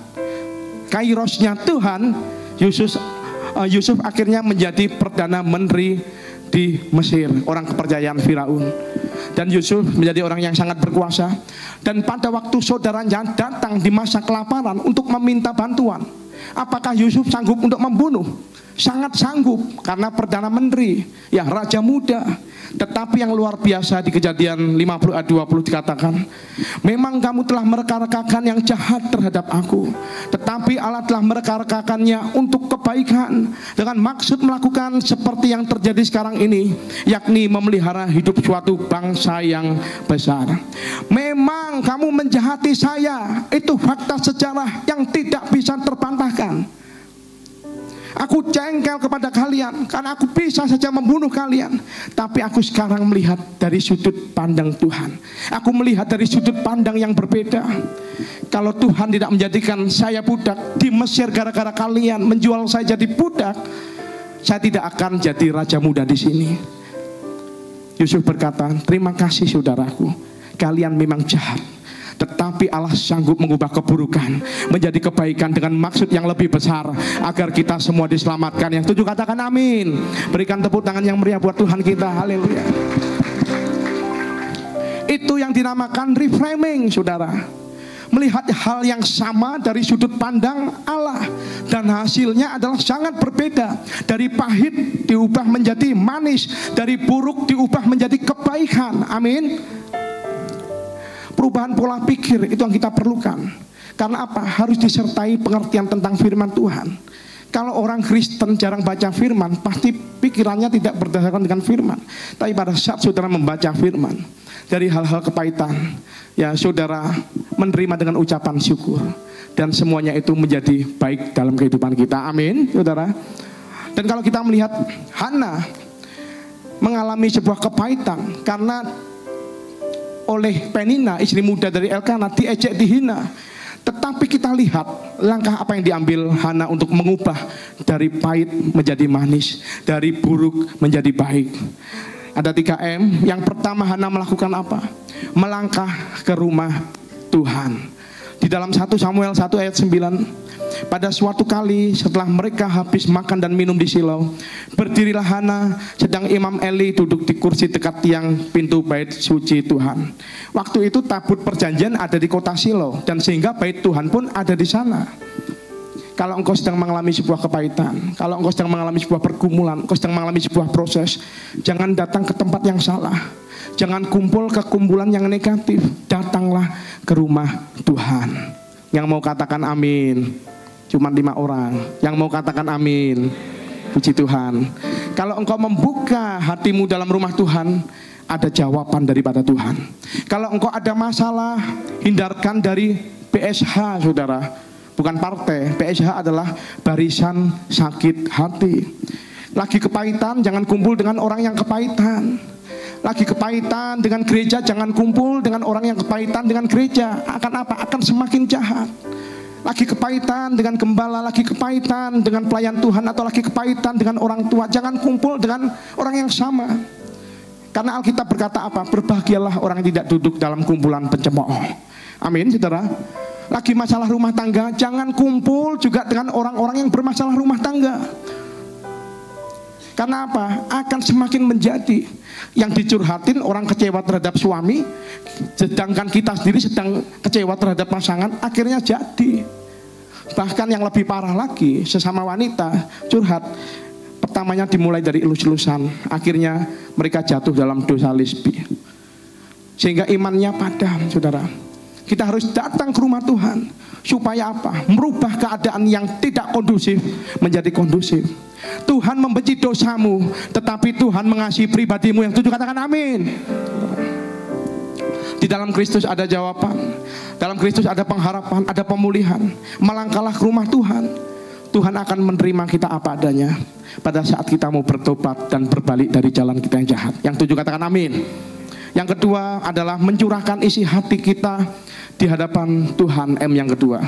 kairosnya Tuhan, Yusuf akhirnya menjadi perdana menteri di Mesir, orang kepercayaan Firaun. Dan Yusuf menjadi orang yang sangat berkuasa. Dan pada waktu saudaranya datang di masa kelaparan untuk meminta bantuan, apakah Yusuf sanggup untuk membunuh? Sangat sanggup, karena perdana menteri, ya raja muda. Tetapi yang luar biasa di Kejadian 50 ayat 20 dikatakan, memang kamu telah mereka-rekakan yang jahat terhadap aku, tetapi Allah telah mereka-rekakannya untuk kebaikan, dengan maksud melakukan seperti yang terjadi sekarang ini, yakni memelihara hidup suatu bangsa yang besar. Memang kamu menjahati saya, itu fakta sejarah yang tidak bisa terbantahkan. Aku jengkel kepada kalian karena aku bisa saja membunuh kalian. Tapi aku sekarang melihat dari sudut pandang Tuhan. Aku melihat dari sudut pandang yang berbeda. Kalau Tuhan tidak menjadikan saya budak di Mesir gara-gara kalian menjual saya jadi budak, saya tidak akan jadi raja muda di sini. Yusuf berkata, terima kasih saudaraku, kalian memang jahat, tetapi Allah sanggup mengubah keburukan menjadi kebaikan dengan maksud yang lebih besar, agar kita semua diselamatkan. Yang setuju katakan amin. Berikan tepuk tangan yang meriah buat Tuhan kita. Haleluya. Itu yang dinamakan reframing, saudara. Melihat hal yang sama dari sudut pandang Allah, dan hasilnya adalah sangat berbeda. Dari pahit diubah menjadi manis, dari buruk diubah menjadi kebaikan. Amin. Perubahan pola pikir itu yang kita perlukan. Karena apa? Harus disertai pengertian tentang firman Tuhan. Kalau orang Kristen jarang baca firman, pasti pikirannya tidak berdasarkan dengan firman. Tapi pada saat saudara membaca firman, dari hal-hal kepahitan, ya saudara menerima dengan ucapan syukur, dan semuanya itu menjadi baik dalam kehidupan kita. Amin, saudara. Dan kalau kita melihat Hana mengalami sebuah kepahitan karena oleh Penina, istri muda dari Elkana, diejek, dihina. Tetapi kita lihat langkah apa yang diambil Hana untuk mengubah dari pahit menjadi manis, dari buruk menjadi baik. Ada 3M. Yang pertama, Hana melakukan apa? Melangkah ke rumah Tuhan. Di dalam 1 Samuel 1 ayat 9, pada suatu kali setelah mereka habis makan dan minum di Silo, berdirilah Hana, sedang Imam Eli duduk di kursi dekat tiang pintu bait suci Tuhan. Waktu itu tabut perjanjian ada di kota Silo, dan sehingga bait Tuhan pun ada di sana. Kalau engkau sedang mengalami sebuah kepahitan, kalau engkau sedang mengalami sebuah pergumulan, engkau sedang mengalami sebuah proses, jangan datang ke tempat yang salah. Jangan kumpul ke kumpulan yang negatif. Datanglah ke rumah Tuhan. Yang mau katakan amin? Cuma 5 orang. Yang mau katakan amin? Puji Tuhan. Kalau engkau membuka hatimu dalam rumah Tuhan, ada jawaban daripada Tuhan. Kalau engkau ada masalah, hindarkan dari BSH, saudara. Bukan partai. BSH adalah barisan sakit hati. Lagi kepahitan, jangan kumpul dengan orang yang kepahitan. Lagi kepahitan dengan gereja, jangan kumpul dengan orang yang kepahitan dengan gereja. Akan apa? Akan semakin jahat. Lagi kepahitan dengan gembala, lagi kepahitan dengan pelayan Tuhan, atau lagi kepahitan dengan orang tua, jangan kumpul dengan orang yang sama. Karena Alkitab berkata apa? Berbahagialah orang yang tidak duduk dalam kumpulan pencemooh. Amin, saudara. Lagi masalah rumah tangga, jangan kumpul juga dengan orang-orang yang bermasalah rumah tangga. Karena apa? Akan semakin menjadi. Yang dicurhatin orang kecewa terhadap suami, sedangkan kita sendiri sedang kecewa terhadap pasangan, akhirnya jadi. Bahkan yang lebih parah lagi, sesama wanita curhat, pertamanya dimulai dari elus-elusan, akhirnya mereka jatuh dalam dosa lesbi, sehingga imannya padam, saudara. Kita harus datang ke rumah Tuhan. Supaya apa? Merubah keadaan yang tidak kondusif menjadi kondusif. Tuhan membenci dosamu, tetapi Tuhan mengasihi pribadimu. Yang setuju katakan amin. Di dalam Kristus ada jawaban. Dalam Kristus ada pengharapan, ada pemulihan. Melangkahlah ke rumah Tuhan. Tuhan akan menerima kita apa adanya pada saat kita mau bertobat dan berbalik dari jalan kita yang jahat. Yang setuju katakan amin. Yang kedua adalah mencurahkan isi hati kita di hadapan Tuhan. M yang kedua,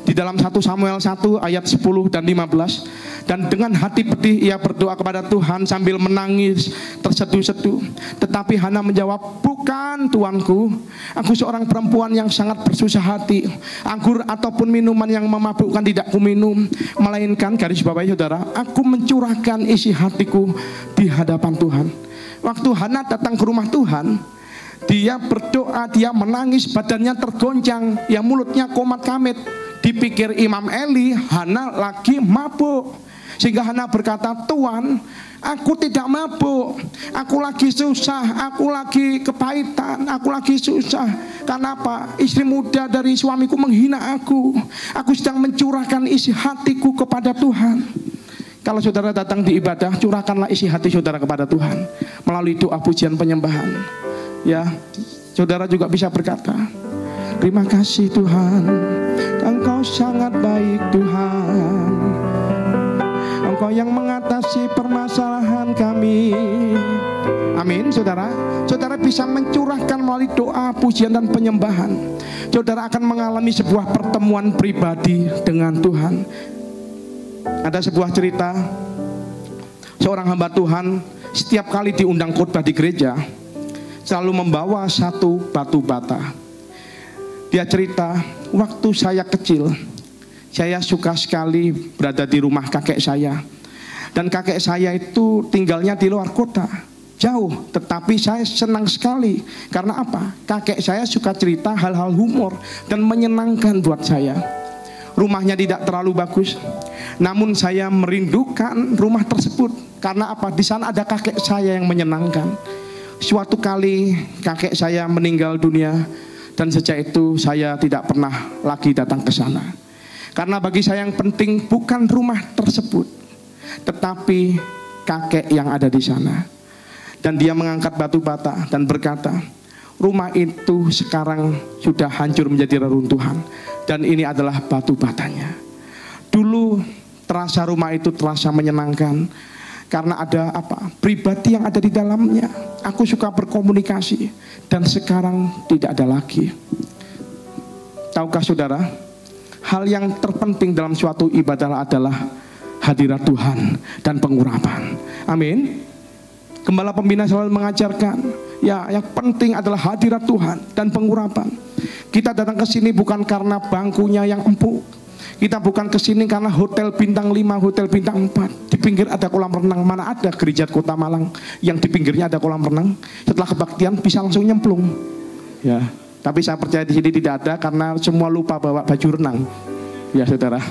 Di dalam 1 Samuel 1 ayat 10 dan 15, dan dengan hati pedih ia berdoa kepada Tuhan sambil menangis terseduh-seduh. Tetapi Hana menjawab, bukan tuanku, aku seorang perempuan yang sangat bersusah hati. Anggur ataupun minuman yang memabukkan tidak kuminum, melainkan, garis bawahi saudara, aku mencurahkan isi hatiku di hadapan Tuhan. Waktu Hana datang ke rumah Tuhan, dia berdoa, dia menangis, badannya tergoncang, ya mulutnya komat kamit. Dipikir Imam Eli, Hana lagi mabuk. Sehingga Hana berkata, Tuhan, aku tidak mabuk, aku lagi susah, aku lagi kepahitan, aku lagi susah. Karena apa? Istri muda dari suamiku menghina aku. Aku sedang mencurahkan isi hatiku kepada Tuhan. Kalau saudara datang di ibadah, curahkanlah isi hati saudara kepada Tuhan melalui doa pujian penyembahan. Ya, saudara juga bisa berkata, terima kasih Tuhan, Engkau sangat baik Tuhan, Engkau yang mengatasi permasalahan kami. Amin, saudara. Saudara bisa mencurahkan melalui doa, pujian dan penyembahan. Saudara akan mengalami sebuah pertemuan pribadi dengan Tuhan. Ada sebuah cerita, seorang hamba Tuhan setiap kali diundang khotbah di gereja selalu membawa satu batu bata. Dia cerita, waktu saya kecil, saya suka sekali berada di rumah kakek saya. Dan kakek saya itu tinggalnya di luar kota, jauh, tetapi saya senang sekali. Karena apa? Kakek saya suka cerita hal-hal humor dan menyenangkan buat saya. Rumahnya tidak terlalu bagus, namun saya merindukan rumah tersebut. Karena apa? Di sana ada kakek saya yang menyenangkan. Suatu kali kakek saya meninggal dunia, dan sejak itu saya tidak pernah lagi datang ke sana. Karena bagi saya yang penting bukan rumah tersebut, tetapi kakek yang ada di sana. Dan dia mengangkat batu bata dan berkata, rumah itu sekarang sudah hancur menjadi reruntuhan, dan ini adalah batu batanya. Dulu terasa rumah itu terasa menyenangkan, karena ada apa? Pribadi yang ada di dalamnya. Aku suka berkomunikasi, dan sekarang tidak ada lagi. Tahukah saudara, hal yang terpenting dalam suatu ibadah adalah hadirat Tuhan dan pengurapan. Amin. Gembala pembina selalu mengajarkan, ya, yang penting adalah hadirat Tuhan dan pengurapan. Kita datang ke sini bukan karena bangkunya yang empuk. Kita bukan ke sini karena hotel bintang 5, hotel bintang 4. Di pinggir ada kolam renang. Mana ada gereja Kota Malang yang di pinggirnya ada kolam renang? Setelah kebaktian bisa langsung nyemplung. Ya, tapi saya percaya di sini tidak ada karena semua lupa bawa baju renang. Ya, saudara.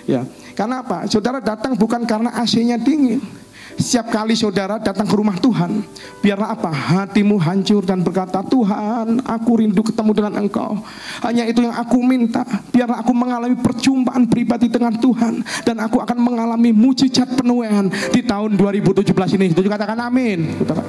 Ya, karena apa? Saudara datang bukan karena AC-nya dingin. Setiap kali saudara datang ke rumah Tuhan, biarlah apa? Hatimu hancur dan berkata, Tuhan, aku rindu ketemu dengan Engkau. Hanya itu yang aku minta. Biarlah aku mengalami perjumpaan pribadi dengan Tuhan, dan aku akan mengalami mujizat penuaian di tahun 2017 ini. Itu juga katakan amin, saudara.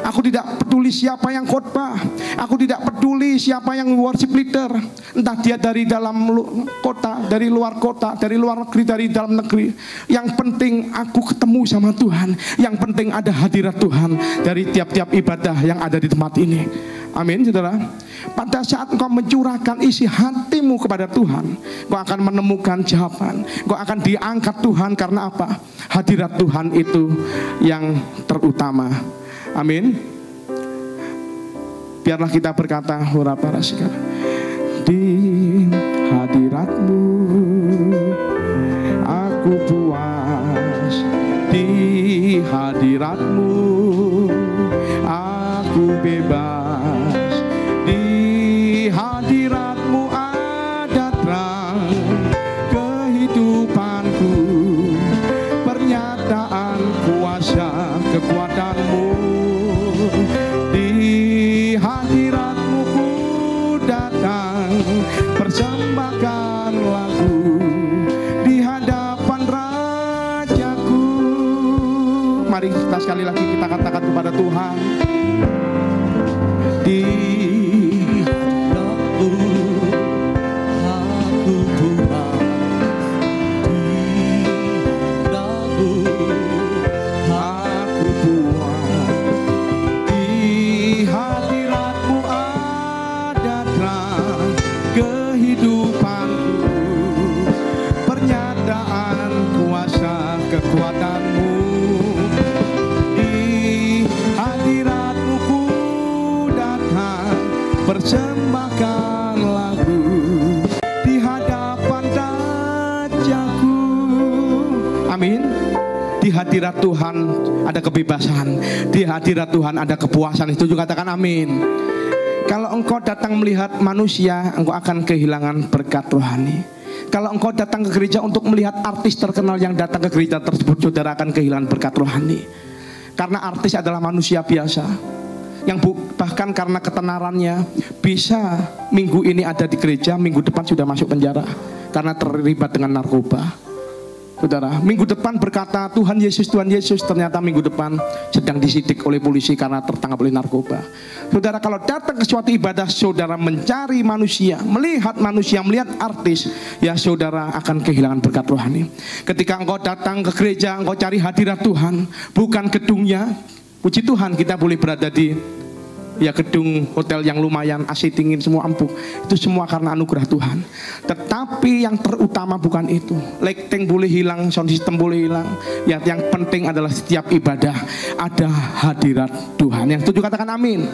Aku tidak peduli siapa yang khotbah, aku tidak peduli siapa yang worship leader, entah dia dari dalam kota, dari luar kota, dari luar negeri, dari dalam negeri. Yang penting aku ketemu sama Tuhan. Yang penting ada hadirat Tuhan dari tiap-tiap ibadah yang ada di tempat ini. Amin, saudara. Pada saat engkau mencurahkan isi hatimu kepada Tuhan, engkau akan menemukan jawaban. Engkau akan diangkat Tuhan. Karena apa? Hadirat Tuhan itu yang terutama. Amin. Biarlah kita berkata, hura para sekalian, di hadirat-Mu aku puas, di hadirat-Mu aku bebas, di hadirat-Mu ada terang kehidupanku, pernyataan kuasa kekuatan-Mu. Di hadirat-Mu ku datang, persembahkan lagu di hadapan Rajaku. Mari kita sekali lagi kita katakan kepada Tuhan, di hadirat-Mu aku puas, di hadirat-Mu aku puas, di hadirat-Mu ada terang kehidupanku, hadirat Tuhan ada kebebasan, di hadirat Tuhan ada kepuasan. Itu juga katakan amin. Kalau engkau datang melihat manusia, engkau akan kehilangan berkat rohani. Kalau engkau datang ke gereja untuk melihat artis terkenal yang datang ke gereja tersebut, saudara akan kehilangan berkat rohani. Karena artis adalah manusia biasa, yang bahkan karena ketenarannya bisa minggu ini ada di gereja, minggu depan sudah masuk penjara karena terlibat dengan narkoba. Saudara, minggu depan berkata Tuhan Yesus, ternyata minggu depan sedang disidik oleh polisi karena tertangkap oleh narkoba. Saudara, kalau datang ke suatu ibadah, saudara mencari manusia, melihat artis, ya saudara akan kehilangan berkat rohani. Ketika engkau datang ke gereja, engkau cari hadirat Tuhan, bukan gedungnya. Puji Tuhan kita boleh berada di gedung hotel yang lumayan, AC dingin, semua empuk. Itu semua karena anugerah Tuhan. Tetapi yang terutama bukan itu. Lighting boleh hilang, sound system boleh hilang. Ya, yang penting adalah setiap ibadah ada hadirat Tuhan. Yang setuju katakan amin.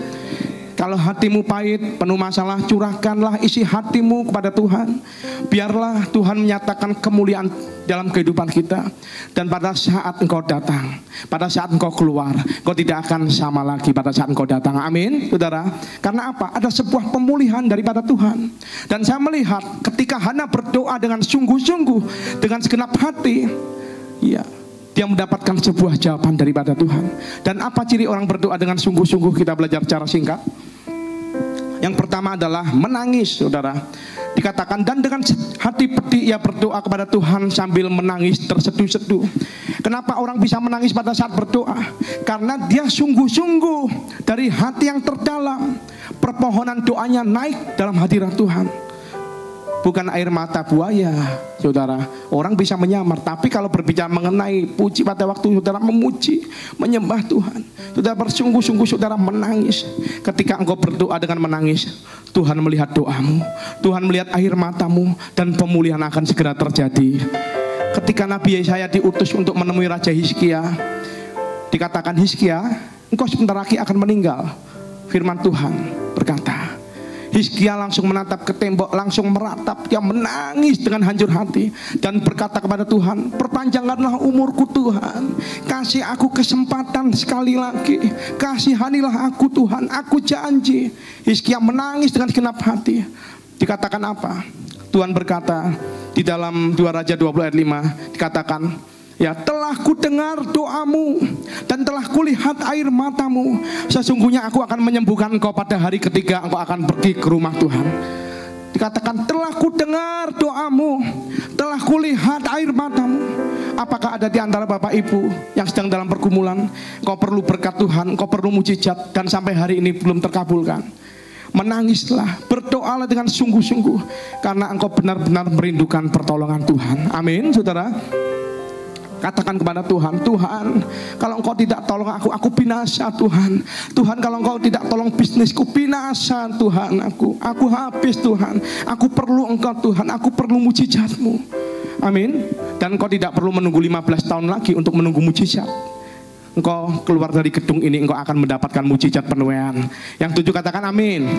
Kalau hatimu pahit, penuh masalah, curahkanlah isi hatimu kepada Tuhan. Biarlah Tuhan menyatakan kemuliaan dalam kehidupan kita. Dan pada saat engkau datang, pada saat engkau keluar, engkau tidak akan sama lagi pada saat engkau datang. Amin, saudara. Karena apa? Ada sebuah pemulihan daripada Tuhan. Dan saya melihat ketika Hana berdoa dengan sungguh-sungguh, dengan segenap hati, ya, dia mendapatkan sebuah jawaban daripada Tuhan. Dan apa ciri orang berdoa dengan sungguh-sungguh? Kita belajar secara singkat. Yang pertama adalah menangis, saudara. Dikatakan, dan dengan hati pedih ia berdoa kepada Tuhan sambil menangis terseduh-seduh. Kenapa orang bisa menangis pada saat berdoa? Karena dia sungguh-sungguh dari hati yang terdalam. Permohonan doanya naik dalam hadirat Tuhan. Bukan air mata buaya, saudara. Orang bisa menyamar, tapi kalau berbicara mengenai puji pada waktu saudara memuji, menyembah Tuhan, saudara bersungguh-sungguh, saudara menangis. Ketika engkau berdoa dengan menangis, Tuhan melihat doamu, Tuhan melihat air matamu, dan pemulihan akan segera terjadi. Ketika Nabi Yesaya diutus untuk menemui Raja Hizkia, dikatakan, Hizkia, engkau sebentar lagi akan meninggal. Firman Tuhan berkata, Hizkia langsung menatap ke tembok, langsung meratap, dia menangis dengan hancur hati dan berkata kepada Tuhan, perpanjangkanlah umurku Tuhan, kasih aku kesempatan sekali lagi, kasihanilah aku Tuhan, aku janji. Hizkia menangis dengan segenap hati. Dikatakan apa? Tuhan berkata di dalam 2 Raja 20 ayat 5, dikatakan, ya, telah ku dengar doamu dan telah kulihat air matamu. Sesungguhnya aku akan menyembuhkan engkau pada hari ketiga engkau akan pergi ke rumah Tuhan. Dikatakan, telah ku dengar doamu, telah kulihat air matamu. Apakah ada di antara Bapak Ibu yang sedang dalam pergumulan, engkau perlu berkat Tuhan, engkau perlu mujizat, dan sampai hari ini belum terkabulkan? Menangislah, berdoalah dengan sungguh-sungguh, karena engkau benar-benar merindukan pertolongan Tuhan. Amin, saudara. Katakan kepada Tuhan, Tuhan, kalau engkau tidak tolong aku binasa Tuhan. Tuhan, kalau engkau tidak tolong bisnisku, binasa Tuhan, aku habis Tuhan. Aku perlu engkau Tuhan, aku perlu mujizatmu. Amin. Dan engkau tidak perlu menunggu 15 tahun lagi untuk menunggu mujizat. Engkau keluar dari gedung ini, engkau akan mendapatkan mujizat penuaian. Yang 7 katakan amin.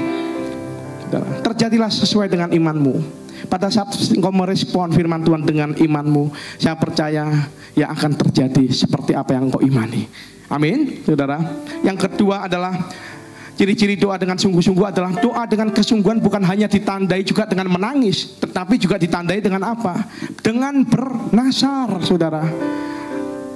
Terjadilah sesuai dengan imanmu. Pada saat engkau merespon firman Tuhan dengan imanmu, saya percaya ya akan terjadi seperti apa yang engkau imani. Amin, saudara. Yang kedua adalah ciri-ciri doa dengan sungguh-sungguh adalah doa dengan kesungguhan bukan hanya ditandai juga dengan menangis, tetapi juga ditandai dengan apa? Dengan bernasar, saudara.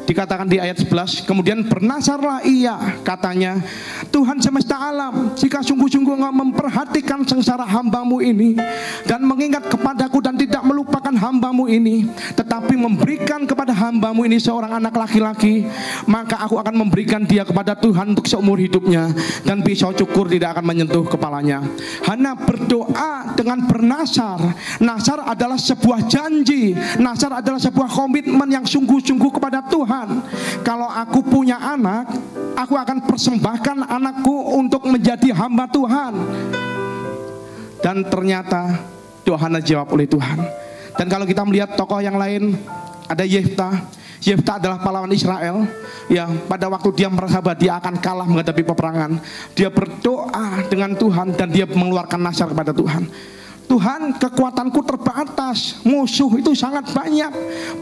Dikatakan di ayat 11, kemudian bernasarlah ia, katanya, Tuhan semesta alam, jika sungguh-sungguh engkau memperhatikan sengsara hambamu ini dan mengingat kepadaku dan tidak melupakan hambamu ini, tetapi memberikan kepada hambamu ini seorang anak laki-laki, maka aku akan memberikan dia kepada Tuhan untuk seumur hidupnya, dan pisau cukur tidak akan menyentuh kepalanya. Hana berdoa dengan bernasar. Nasar adalah sebuah janji, nasar adalah sebuah komitmen yang sungguh-sungguh kepada Tuhan. Kalau aku punya anak, aku akan persembahkan anakku untuk menjadi hamba Tuhan. Dan ternyata doa Hana dijawab oleh Tuhan. Dan kalau kita melihat tokoh yang lain, ada Yefta. Yefta adalah pahlawan Israel. Ya, pada waktu dia merasa bahwa dia akan kalah menghadapi peperangan, dia berdoa dengan Tuhan dan dia mengeluarkan nasar kepada Tuhan. Tuhan, kekuatanku terbatas, musuh itu sangat banyak.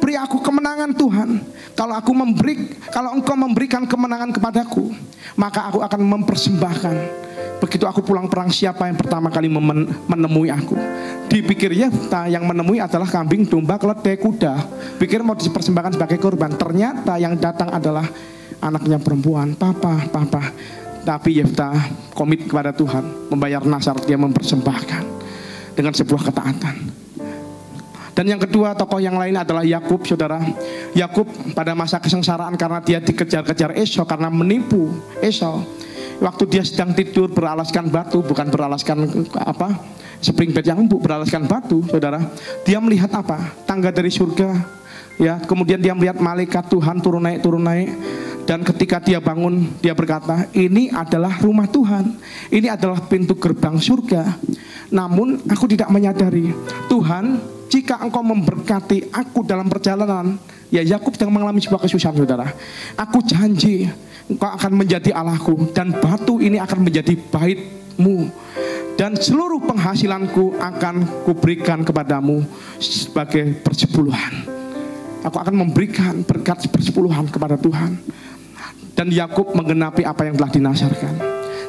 Beri aku kemenangan Tuhan. Kalau Engkau memberikan kemenangan kepadaku, maka aku akan mempersembahkan. Begitu aku pulang perang, siapa yang pertama kali menemui aku? Dipikir Yefta yang menemui adalah kambing, domba, keledai, kuda. Pikir mau dipersembahkan sebagai korban. Ternyata yang datang adalah anaknya perempuan. Papa. Tapi Yefta komit kepada Tuhan, membayar nasar, dia mempersembahkan dengan sebuah ketaatan. Dan yang kedua, tokoh yang lain adalah Yakub, saudara. Yakub pada masa kesengsaraan karena dia dikejar-kejar Esau, karena menipu Esau. Waktu dia sedang tidur beralaskan batu, bukan beralaskan spring bed yang empuk, beralaskan batu, saudara. Dia melihat apa? Tangga dari surga. Ya, kemudian dia melihat malaikat Tuhan turun naik. Dan ketika dia bangun, dia berkata, ini adalah rumah Tuhan, ini adalah pintu gerbang surga. Namun aku tidak menyadari, Tuhan, jika Engkau memberkati aku dalam perjalanan, ya Yakub sedang mengalami sebuah kesusahan, saudara. Aku janji Engkau akan menjadi Allahku, dan batu ini akan menjadi bait-Mu, dan seluruh penghasilanku akan kuberikan kepadamu sebagai persepuluhan. Aku akan memberikan berkat persepuluhan kepada Tuhan. Dan Yakub menggenapi apa yang telah dinasarkan.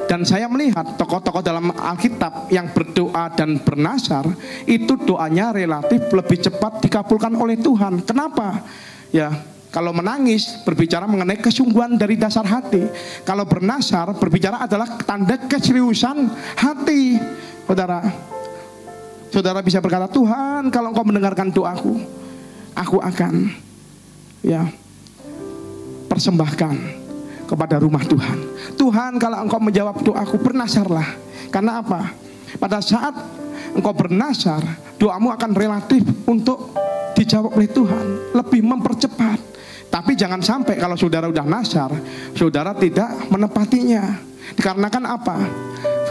Dan saya melihat tokoh-tokoh dalam Alkitab yang berdoa dan bernasar, itu doanya relatif lebih cepat dikabulkan oleh Tuhan. Kenapa? Ya, kalau menangis berbicara mengenai kesungguhan dari dasar hati. Kalau bernasar berbicara adalah tanda keseriusan hati. Saudara bisa berkata, Tuhan, kalau Engkau mendengarkan doaku, aku akan persembahkan kepada rumah Tuhan. Tuhan, kalau Engkau menjawab doaku, bernasarlah. Karena apa? Pada saat Engkau bernasar, doamu akan relatif untuk dijawab oleh Tuhan, lebih mempercepat. Tapi jangan sampai kalau saudara udah nasar, saudara tidak menepatinya. Dikarenakan apa?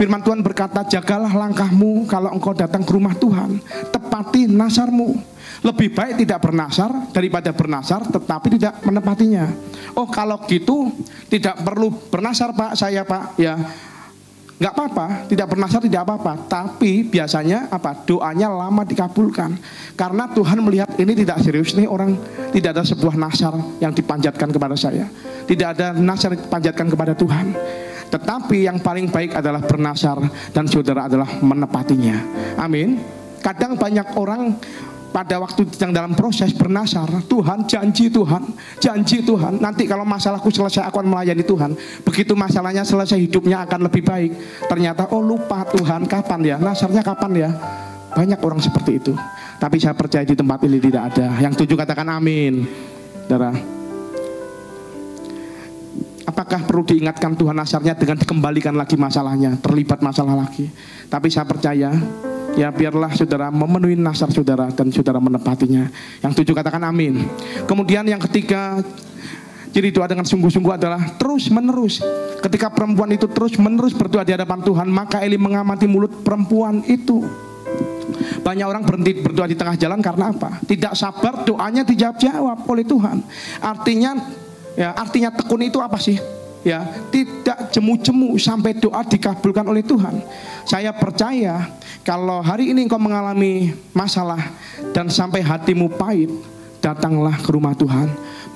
Firman Tuhan berkata, jagalah langkahmu kalau engkau datang ke rumah Tuhan, tepati nasarmu. Lebih baik tidak bernasar daripada bernasar tetapi tidak menepatinya. Oh, kalau gitu tidak perlu bernasar Pak, saya Pak, ya nggak apa-apa, tidak bernasar tidak apa-apa. Tapi biasanya doanya lama dikabulkan. Karena Tuhan melihat ini tidak serius nih orang, tidak ada sebuah nasar yang dipanjatkan kepada saya, tidak ada nasar yang dipanjatkan kepada Tuhan. Tetapi yang paling baik adalah bernasar, dan saudara adalah menepatinya. Amin. Kadang banyak orang pada waktu sedang dalam proses bernasar, Tuhan, janji Tuhan, nanti kalau masalahku selesai aku akan melayani Tuhan. Begitu masalahnya selesai, hidupnya akan lebih baik. Ternyata lupa Tuhan, kapan ya nasarnya, kapan ya. Banyak orang seperti itu. Tapi saya percaya di tempat ini tidak ada. Yang setuju katakan amin. Saudara, apakah perlu diingatkan Tuhan nasarnya dengan dikembalikan lagi masalahnya, terlibat masalah lagi? Tapi saya percaya, ya biarlah saudara memenuhi nasar saudara dan saudara menepatinya. Yang tujuh katakan amin. Kemudian yang ketiga, jadi doa dengan sungguh-sungguh adalah terus menerus. Ketika perempuan itu terus menerus berdoa di hadapan Tuhan, maka Eli mengamati mulut perempuan itu. Banyak orang berhenti berdoa di tengah jalan karena apa? Tidak sabar doanya dijawab oleh Tuhan. Artinya tekun itu apa sih? Ya, tidak jemu-jemu sampai doa dikabulkan oleh Tuhan. Saya percaya kalau hari ini engkau mengalami masalah dan sampai hatimu pahit, datanglah ke rumah Tuhan.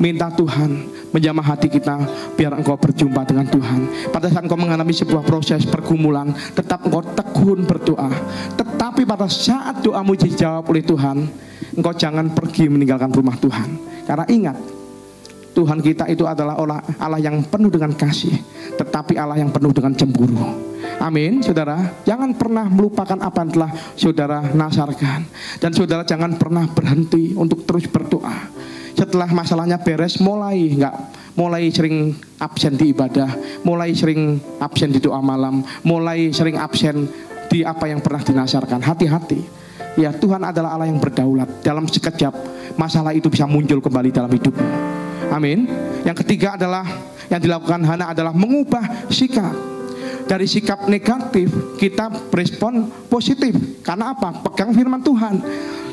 Minta Tuhan menjamah hati kita biar engkau berjumpa dengan Tuhan. Pada saat engkau mengalami sebuah proses pergumulan, tetap engkau tekun berdoa. Tetapi pada saat doamu dijawab oleh Tuhan, engkau jangan pergi meninggalkan rumah Tuhan. Karena ingat, Tuhan kita itu adalah Allah yang penuh dengan kasih, tetapi Allah yang penuh dengan cemburu. Amin, saudara. Jangan pernah melupakan apa yang telah saudara nasarkan. Dan saudara jangan pernah berhenti untuk terus berdoa. Setelah masalahnya beres, mulai sering absen di ibadah, mulai sering absen di doa malam, mulai sering absen di apa yang pernah dinasarkan. Hati-hati. Ya, Tuhan adalah Allah yang berdaulat. Dalam sekejap masalah itu bisa muncul kembali dalam hidupmu. Amin. Yang ketiga adalah yang dilakukan Hana adalah mengubah sikap. Dari sikap negatif kita berespon positif. Karena apa? Pegang firman Tuhan.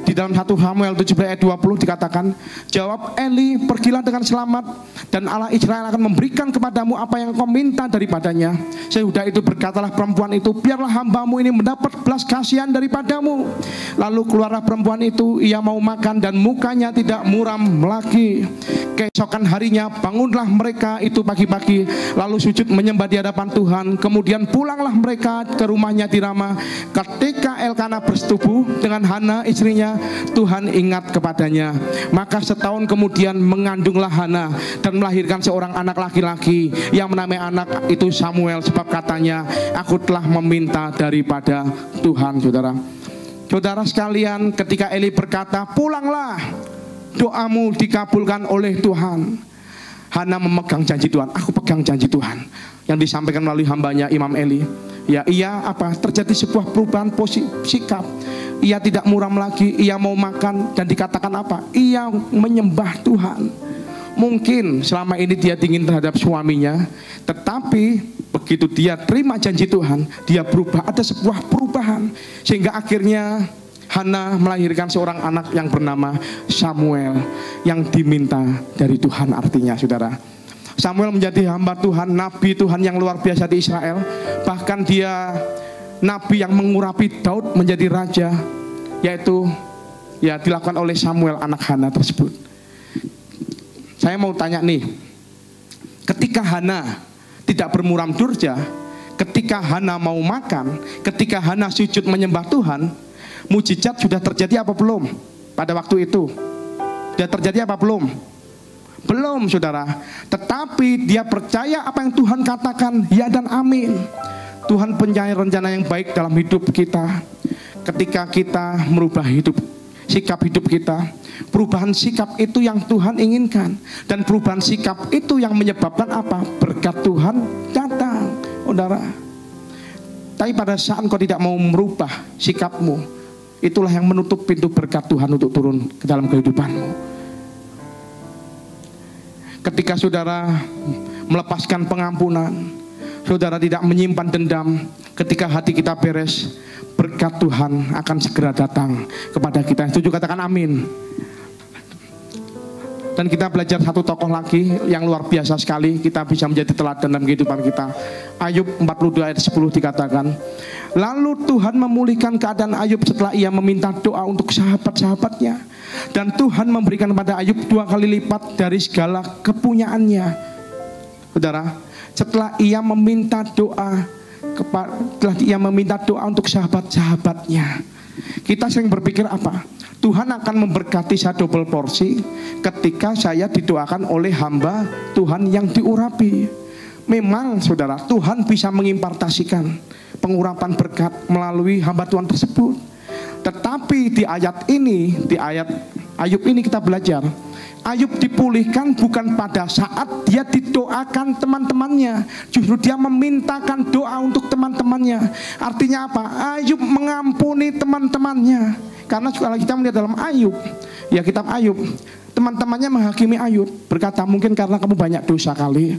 Di dalam 1 Samuel 17 ayat 20 dikatakan, jawab Eli, pergilah dengan selamat, dan Allah Israel akan memberikan kepadamu apa yang kau minta daripadanya. Sesudah itu berkatalah perempuan itu, biarlah hambamu ini mendapat belas kasihan daripadamu. Lalu keluarlah perempuan itu, ia mau makan dan mukanya tidak muram lagi. Keesokan harinya bangunlah mereka itu pagi-pagi, lalu sujud menyembah di hadapan Tuhan. Kemudian pulanglah mereka ke rumahnya di Rama. Ketika Elkana bersetubuh dengan Hana istrinya, Tuhan ingat kepadanya. Maka setahun kemudian mengandunglah Hana dan melahirkan seorang anak laki-laki yang menamai anak itu Samuel, sebab katanya, aku telah meminta daripada Tuhan. Saudara sekalian, ketika Eli berkata, pulanglah, doamu dikabulkan oleh Tuhan, Hana memegang janji Tuhan. Aku pegang janji Tuhan yang disampaikan melalui hambanya Imam Eli. Ya, ia terjadi sebuah perubahan sikap. Ia tidak muram lagi, ia mau makan, dan dikatakan apa? Ia menyembah Tuhan. Mungkin selama ini dia dingin terhadap suaminya, tetapi begitu dia terima janji Tuhan, dia berubah. Ada sebuah perubahan, sehingga akhirnya Hana melahirkan seorang anak yang bernama Samuel, yang diminta dari Tuhan. Artinya saudara, Samuel menjadi hamba Tuhan, nabi Tuhan yang luar biasa di Israel. Bahkan dia nabi yang mengurapi Daud menjadi raja, yaitu dilakukan oleh Samuel, anak Hana tersebut. Saya mau tanya nih, ketika Hana tidak bermuram durja, ketika Hana mau makan, ketika Hana sujud menyembah Tuhan, mujizat sudah terjadi apa belum? Pada waktu itu sudah terjadi apa belum? Belum, saudara. Tetapi dia percaya apa yang Tuhan katakan, ya dan amin. Tuhan punya rencana yang baik dalam hidup kita. Ketika kita merubah sikap hidup kita, perubahan sikap itu yang Tuhan inginkan, dan perubahan sikap itu yang menyebabkan apa? Berkat Tuhan datang, saudara. Tapi pada saat engkau tidak mau merubah sikapmu, itulah yang menutup pintu berkat Tuhan untuk turun ke dalam kehidupanmu. Ketika saudara melepaskan pengampunan, saudara tidak menyimpan dendam, ketika hati kita beres, berkat Tuhan akan segera datang kepada kita. Setuju, katakan amin. Dan kita belajar satu tokoh lagi yang luar biasa sekali, kita bisa menjadi teladan dalam kehidupan kita. Ayub 42 ayat 10 dikatakan, lalu Tuhan memulihkan keadaan Ayub setelah ia meminta doa untuk sahabat-sahabatnya, dan Tuhan memberikan kepada Ayub 2 kali lipat dari segala kepunyaannya. Saudara, setelah ia meminta doa untuk sahabat-sahabatnya, kita sering berpikir apa? Tuhan akan memberkati saya double porsi ketika saya didoakan oleh hamba Tuhan yang diurapi. Memang saudara, Tuhan bisa mengimpartasikan pengurapan berkat melalui hamba Tuhan tersebut. Tetapi di ayat Ayub ini kita belajar, Ayub dipulihkan bukan pada saat dia didoakan teman-temannya, justru dia memintakan doa untuk teman-temannya. Artinya apa? Ayub mengampuni teman-temannya. Karena kalau kita melihat dalam Ayub, kitab Ayub, teman-temannya menghakimi Ayub, berkata, mungkin karena kamu banyak dosa kali,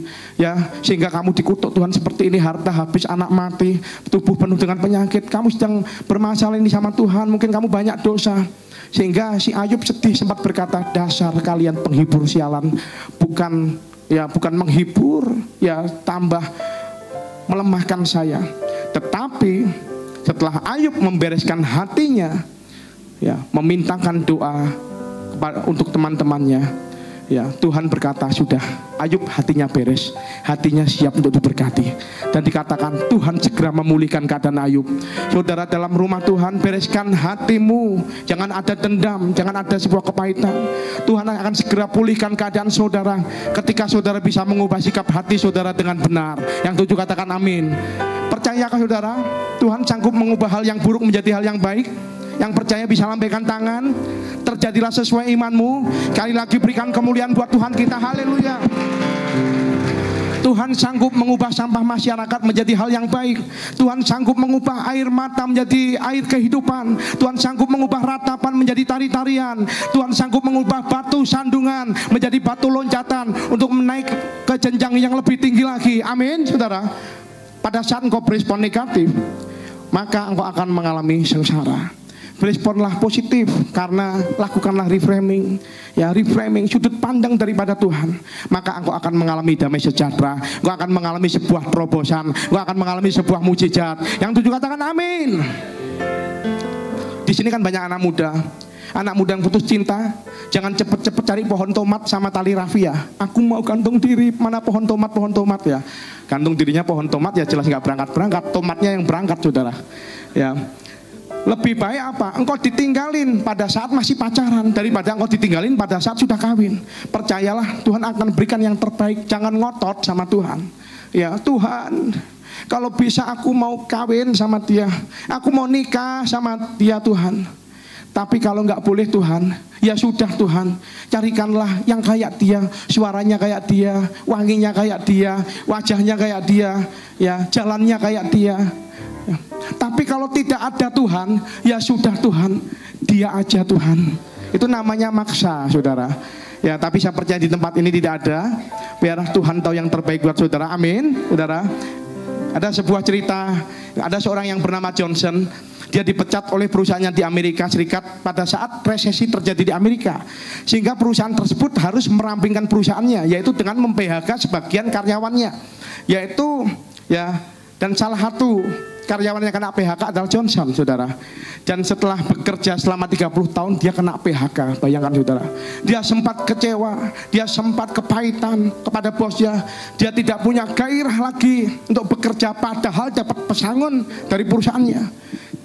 sehingga kamu dikutuk Tuhan seperti ini, harta habis, anak mati, tubuh penuh dengan penyakit, kamu sedang bermasalah ini sama Tuhan, mungkin kamu banyak dosa. Sehingga si Ayub sedih, sempat berkata, dasar kalian penghibur sialan, bukan menghibur, tambah melemahkan saya. Tetapi setelah Ayub membereskan hatinya, memintakan doa untuk teman-temannya, Tuhan berkata, sudah, Ayub hatinya beres, hatinya siap untuk diberkati. Dan dikatakan Tuhan segera memulihkan keadaan Ayub. Saudara, dalam rumah Tuhan, bereskan hatimu, jangan ada dendam, jangan ada sebuah kepahitan. Tuhan akan segera pulihkan keadaan saudara ketika saudara bisa mengubah sikap hati saudara dengan benar. Yang tujuh, katakan amin. Percayakah saudara, Tuhan sanggup mengubah hal yang buruk menjadi hal yang baik? Yang percaya bisa lambaikan tangan. Terjadilah sesuai imanmu. Kali lagi berikan kemuliaan buat Tuhan kita. Haleluya. Tuhan sanggup mengubah sampah masyarakat menjadi hal yang baik. Tuhan sanggup mengubah air mata menjadi air kehidupan. Tuhan sanggup mengubah ratapan menjadi tari-tarian. Tuhan sanggup mengubah batu sandungan menjadi batu loncatan untuk menaik ke jenjang yang lebih tinggi lagi. Amin, saudara. Pada saat engkau berespon negatif, maka engkau akan mengalami sengsara. Responlah positif karena lakukanlah reframing. Ya, reframing sudut pandang daripada Tuhan. Maka engkau akan mengalami damai sejahtera. Engkau akan mengalami sebuah terobosan. Engkau akan mengalami sebuah mujizat. Yang tujuh katakan amin. Di sini kan banyak anak muda. Anak muda yang putus cinta, jangan cepet-cepet cari pohon tomat sama tali rafia. Aku mau gantung diri, mana pohon tomat ya. Gantung dirinya pohon tomat ya jelas nggak berangkat. Tomatnya yang berangkat, saudara. Ya. Lebih baik apa? Engkau ditinggalin pada saat masih pacaran daripada engkau ditinggalin pada saat sudah kawin. Percayalah, Tuhan akan berikan yang terbaik. Jangan ngotot sama Tuhan. Ya, Tuhan, kalau bisa aku mau kawin sama dia, aku mau nikah sama dia Tuhan. Tapi kalau nggak boleh Tuhan, ya sudah Tuhan, carikanlah yang kayak dia, suaranya kayak dia, wanginya kayak dia, wajahnya kayak dia, ya jalannya kayak dia. Ya. Tapi kalau tidak ada Tuhan, ya sudah Tuhan, dia aja Tuhan. Itu namanya maksa, saudara. Ya, tapi saya percaya di tempat ini tidak ada. Biar Tuhan tahu yang terbaik buat saudara. Amin, saudara. Ada sebuah cerita, ada seorang yang bernama Johnson. Dia dipecat oleh perusahaannya di Amerika Serikat pada saat resesi terjadi di Amerika. Sehingga perusahaan tersebut harus merampingkan perusahaannya, yaitu dengan mem-PHK sebagian karyawannya. Yaitu ya, dan salah satu karyawan yang kena PHK adalah Johnson, saudara. Dan setelah bekerja selama 30 tahun dia kena PHK. Bayangkan, saudara. Dia sempat kecewa, dia sempat kepahitan kepada bosnya. Dia tidak punya gairah lagi untuk bekerja, padahal dapat pesangon dari perusahaannya.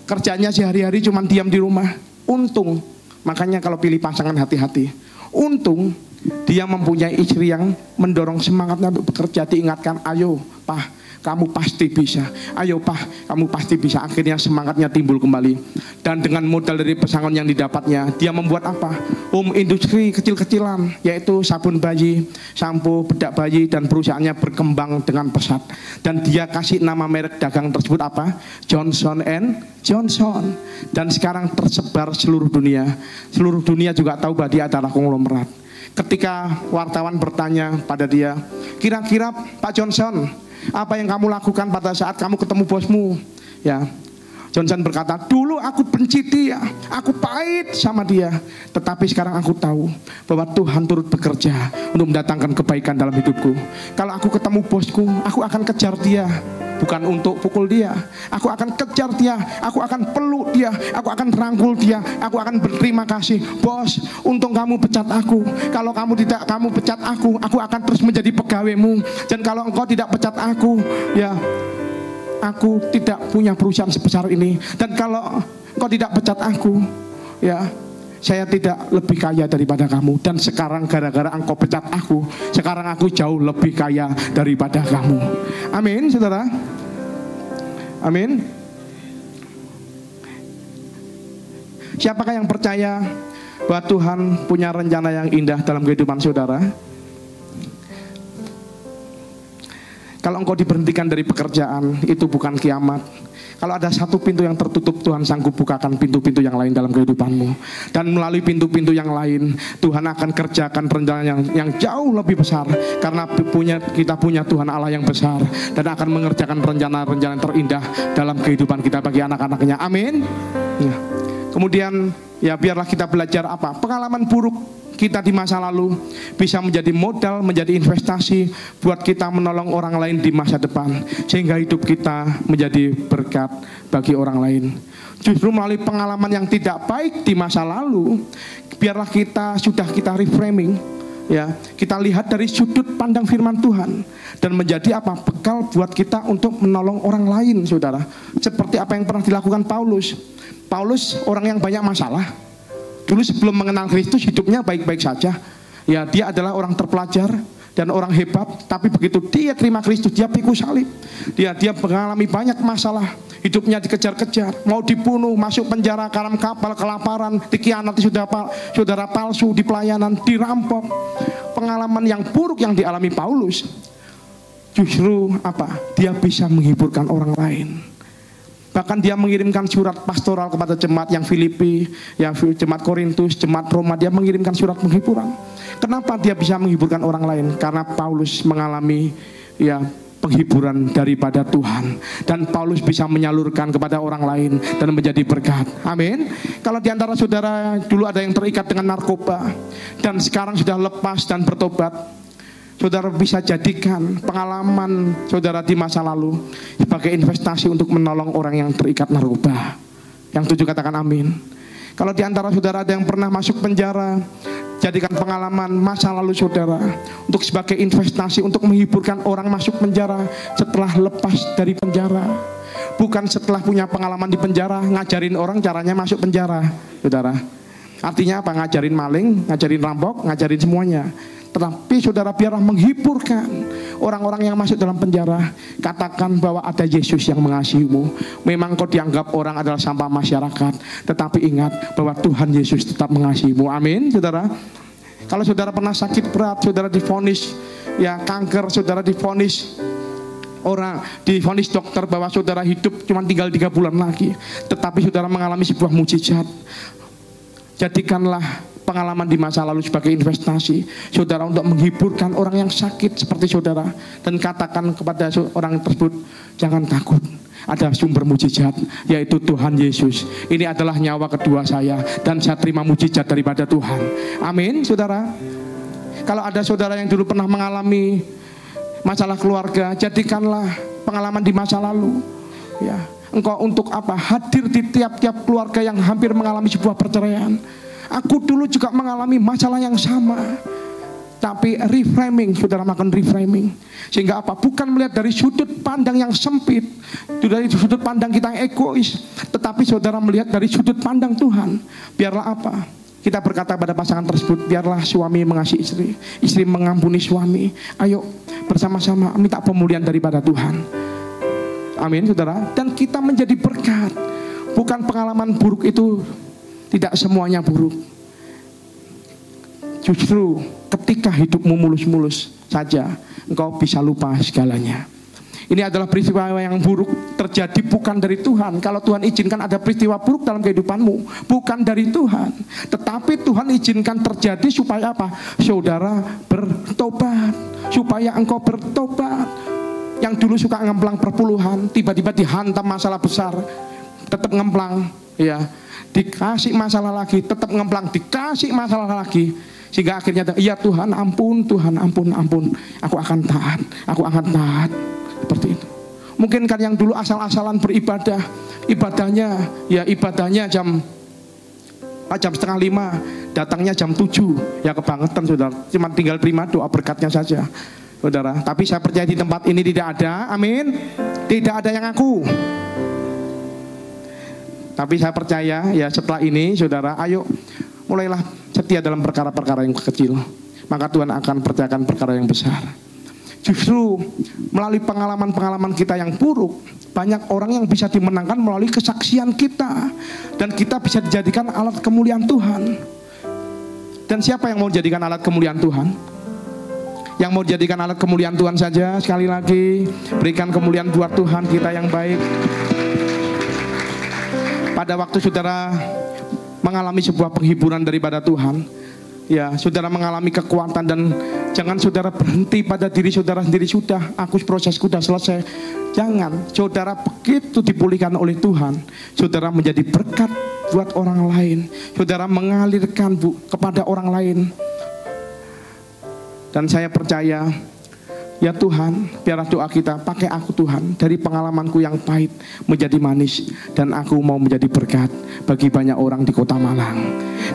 Kerjanya sehari-hari cuma diam di rumah. Untung, makanya kalau pilih pasangan hati-hati. Untung dia mempunyai istri yang mendorong semangatnya untuk bekerja, diingatkan, ayo Pak, kamu pasti bisa. Ayo Pak, kamu pasti bisa. Akhirnya semangatnya timbul kembali. Dan dengan modal dari pesangon yang didapatnya, dia membuat apa? Home industri kecil-kecilan, yaitu sabun bayi, sampo, bedak bayi, dan perusahaannya berkembang dengan pesat. Dan dia kasih nama merek dagang tersebut apa? Johnson & Johnson. Dan sekarang tersebar seluruh dunia. Seluruh dunia juga tahu bahwa dia adalah konglomerat. Ketika wartawan bertanya pada dia, kira-kira Pak Johnson, apa yang kamu lakukan pada saat kamu ketemu bosmu? Ya, Johnson berkata, dulu aku benci dia, aku pahit sama dia, tetapi sekarang aku tahu bahwa Tuhan turut bekerja untuk mendatangkan kebaikan dalam hidupku. Kalau aku ketemu bosku, aku akan kejar dia, bukan untuk pukul dia. Aku akan kejar dia, aku akan peluk dia, aku akan rangkul dia, aku akan berterima kasih. Bos, untung kamu pecat aku. Kalau kamu tidak kamu pecat aku akan terus menjadi pegawaimu. Dan kalau engkau tidak pecat aku, ya aku tidak punya perusahaan sebesar ini. Dan kalau engkau tidak pecat aku, ya saya tidak lebih kaya daripada kamu. Dan sekarang gara-gara engkau pecat aku, sekarang aku jauh lebih kaya daripada kamu. Amin, saudara. Amin. Siapakah yang percaya bahwa Tuhan punya rencana yang indah dalam kehidupan saudara? Kalau engkau diberhentikan dari pekerjaan, itu bukan kiamat. Kalau ada satu pintu yang tertutup, Tuhan sanggup bukakan pintu-pintu yang lain dalam kehidupanmu. Dan melalui pintu-pintu yang lain, Tuhan akan kerjakan rencana yang jauh lebih besar. Karena kita punya Tuhan Allah yang besar, dan akan mengerjakan rencana-rencana terindah dalam kehidupan kita bagi anak-anaknya. Amin. Ya. Kemudian ya biarlah kita belajar apa? Pengalaman buruk kita di masa lalu bisa menjadi modal, menjadi investasi buat kita menolong orang lain di masa depan, sehingga hidup kita menjadi berkat bagi orang lain. Justru melalui pengalaman yang tidak baik di masa lalu, biarlah kita reframing, ya, kita lihat dari sudut pandang firman Tuhan dan menjadi apa? Bekal buat kita untuk menolong orang lain, saudara. Seperti apa yang pernah dilakukan Paulus. Paulus orang yang banyak masalah. Dulu sebelum mengenal Kristus hidupnya baik-baik saja. Ya, dia adalah orang terpelajar dan orang hebat, tapi begitu dia terima Kristus, dia pikul salib. Dia mengalami banyak masalah. Hidupnya dikejar-kejar, mau dibunuh, masuk penjara, karam kapal, kelaparan, dikhianati saudara palsu di pelayanan, dirampok. Pengalaman yang buruk yang dialami Paulus, justru apa? Dia bisa menghiburkan orang lain. Bahkan dia mengirimkan surat pastoral kepada jemaat yang Filipi, yang jemaat Korintus, jemaat Roma. Dia mengirimkan surat penghiburan. Kenapa dia bisa menghiburkan orang lain? Karena Paulus mengalami ya penghiburan daripada Tuhan, dan Paulus bisa menyalurkan kepada orang lain dan menjadi berkat. Amin. Kalau di antara saudara dulu ada yang terikat dengan narkoba dan sekarang sudah lepas dan bertobat, saudara bisa jadikan pengalaman saudara di masa lalu sebagai investasi untuk menolong orang yang terikat narkoba. Yang 7 katakan amin. Kalau di antara saudara ada yang pernah masuk penjara, jadikan pengalaman masa lalu saudara untuk sebagai investasi untuk menghiburkan orang masuk penjara setelah lepas dari penjara. Bukan setelah punya pengalaman di penjara ngajarin orang caranya masuk penjara, saudara. Artinya apa? Ngajarin maling, ngajarin rampok, ngajarin semuanya. Tetapi saudara biarlah menghiburkan orang-orang yang masuk dalam penjara. Katakan bahwa ada Yesus yang mengasihimu. Memang kau dianggap orang adalah sampah masyarakat, tetapi ingat bahwa Tuhan Yesus tetap mengasihimu. Amin, saudara. Kalau saudara pernah sakit berat, saudara divonis ya kanker, saudara divonis dokter bahwa saudara hidup cuma tinggal 3 bulan lagi, tetapi saudara mengalami sebuah mukjizat. Jadikanlah pengalaman di masa lalu sebagai investasi saudara untuk menghiburkan orang yang sakit seperti saudara, dan katakan kepada orang tersebut, jangan takut, ada sumber mujizat yaitu Tuhan Yesus. Ini adalah nyawa kedua saya dan saya terima mujizat daripada Tuhan. Amin, saudara. Kalau ada saudara yang dulu pernah mengalami masalah keluarga, jadikanlah pengalaman di masa lalu ya. Engkau untuk apa? Hadir di tiap-tiap keluarga yang hampir mengalami sebuah perceraian. Aku dulu juga mengalami masalah yang sama, tapi reframing, saudara makan reframing. Sehingga apa? Bukan melihat dari sudut pandang yang sempit, dari sudut pandang kita yang egois, tetapi saudara melihat dari sudut pandang Tuhan. Biarlah apa? Kita berkata pada pasangan tersebut, biarlah suami mengasihi istri, istri mengampuni suami. Ayo bersama-sama minta pemulihan daripada Tuhan. Amin, saudara. Dan kita menjadi berkat. Bukan pengalaman buruk itu tidak semuanya buruk. Justru ketika hidupmu mulus-mulus saja, engkau bisa lupa segalanya. Ini adalah peristiwa yang buruk terjadi bukan dari Tuhan. Kalau Tuhan izinkan ada peristiwa buruk dalam kehidupanmu, bukan dari Tuhan, tetapi Tuhan izinkan terjadi supaya apa? Saudara bertobat, supaya engkau bertobat. Yang dulu suka ngemplang perpuluhan, tiba-tiba dihantam masalah besar, tetap ngemplang, ya. Dikasih masalah lagi, tetap ngemplang, dikasih masalah lagi, sehingga akhirnya ya Tuhan ampun, Tuhan ampun, aku akan taat, seperti itu. Mungkin kan yang dulu asal-asalan beribadah, ibadahnya jam 4:30, datangnya jam 7, ya kebangetan saudara, cuma tinggal terima doa berkatnya saja saudara. Tapi saya percaya di tempat ini tidak ada, amin, tidak ada yang ngaku. Tapi saya percaya ya setelah ini saudara, ayo mulailah setia dalam perkara-perkara yang kecil, maka Tuhan akan percayakan perkara yang besar. Justru melalui pengalaman-pengalaman kita yang buruk, banyak orang yang bisa dimenangkan melalui kesaksian kita, dan kita bisa dijadikan alat kemuliaan Tuhan. Dan siapa yang mau jadikan alat kemuliaan Tuhan? Yang mau jadikan alat kemuliaan Tuhan saja, sekali lagi berikan kemuliaan buat Tuhan kita yang baik. Pada waktu saudara mengalami sebuah penghiburan daripada Tuhan, ya saudara mengalami kekuatan, dan jangan saudara berhenti pada diri saudara sendiri, sudah aku prosesku sudah selesai. Jangan, saudara begitu dipulihkan oleh Tuhan, saudara menjadi berkat buat orang lain, saudara mengalirkan kepada orang lain. Dan saya percaya, ya Tuhan, biarlah doa kita, pakai aku Tuhan, dari pengalamanku yang pahit menjadi manis, dan aku mau menjadi berkat bagi banyak orang di Kota Malang.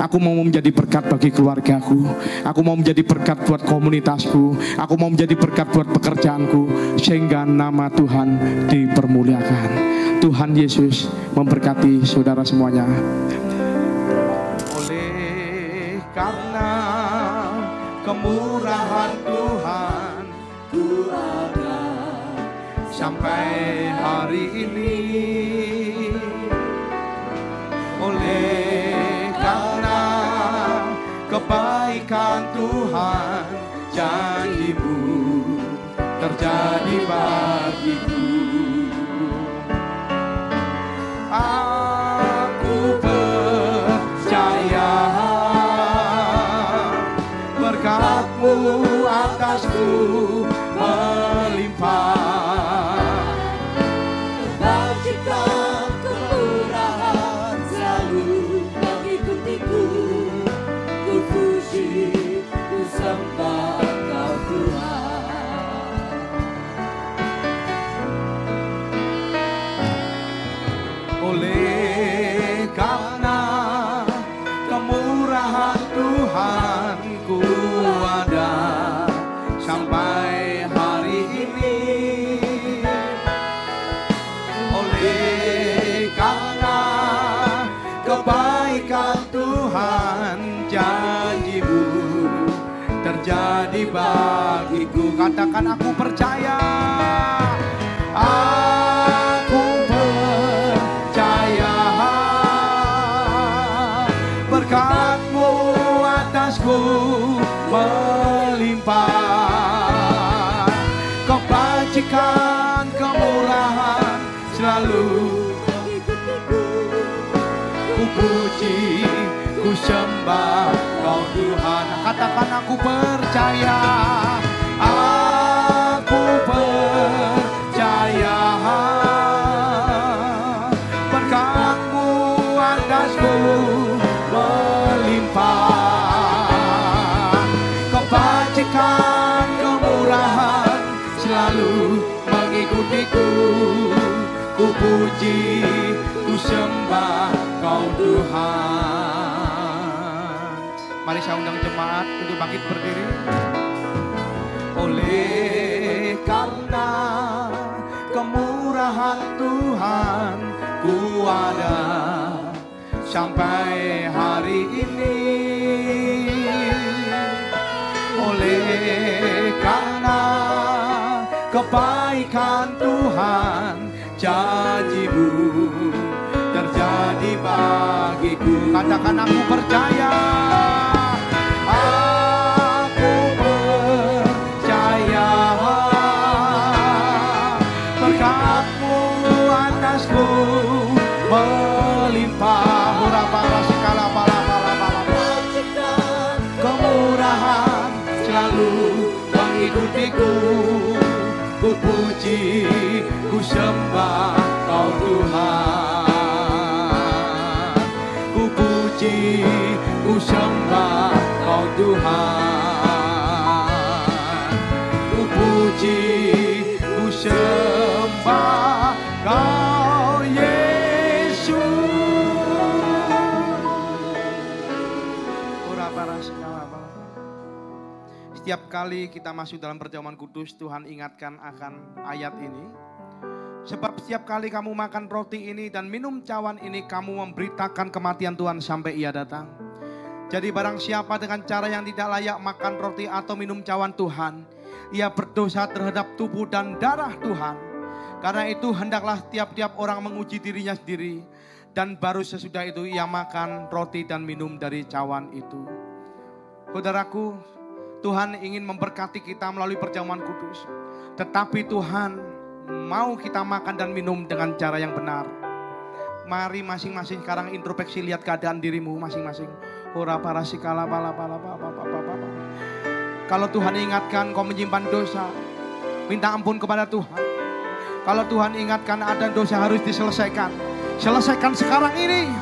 Aku mau menjadi berkat bagi keluargaku, aku mau menjadi berkat buat komunitasku, aku mau menjadi berkat buat pekerjaanku, sehingga nama Tuhan dipermuliakan. Tuhan Yesus memberkati saudara semuanya. Oleh karena kemurahan Tuhan, ku ada sampai hari ini. Oleh karena kebaikan Tuhan, janji-Mu terjadi bagiku. Aku percaya berkat-Mu atasku melimpah. Katakan aku percaya. Aku percaya berkat-Mu atasku melimpah. Kebajikan, kemurahan selalu ku puji, ku sembah Kau Tuhan. Katakan aku percaya. Aku percaya berkat-Mu atasku melimpah. Kebajikan, kemurahan selalu mengikutiku. Ku puji, ku sembah Kau Tuhan. Mari saya undang jemaat untuk bangkit berdiri. Oleh karena kemurahan Tuhan, ku ada sampai hari ini. Oleh karena kebaikan Tuhan, janji-Mu terjadi bagiku. Katakan aku percaya. Aku percaya berkat-Mu atasku melimpah. Kemurahan selalu mengikutiku. Ku puji, ku sembah Kau Tuhan. Ku puji, ku sembah Kau Tuhan. Ku puji, ku sembah Kau Yesus. Setiap kali kita masuk dalam perjamuan kudus, Tuhan ingatkan akan ayat ini. Sebab setiap kali kamu makan roti ini dan minum cawan ini, kamu memberitakan kematian Tuhan sampai Ia datang. Jadi barang siapa dengan cara yang tidak layak makan roti atau minum cawan Tuhan, ia berdosa terhadap tubuh dan darah Tuhan. Karena itu hendaklah tiap-tiap orang menguji dirinya sendiri, dan baru sesudah itu ia makan roti dan minum dari cawan itu. Saudaraku, Tuhan ingin memberkati kita melalui perjamuan kudus. Tetapi Tuhan mau kita makan dan minum dengan cara yang benar. Mari masing-masing sekarang introspeksi, lihat keadaan dirimu masing-masing. Kalau Tuhan ingatkan kau menyimpan dosa, minta ampun kepada Tuhan. Kalau Tuhan ingatkan ada dosa harus diselesaikan, selesaikan sekarang ini.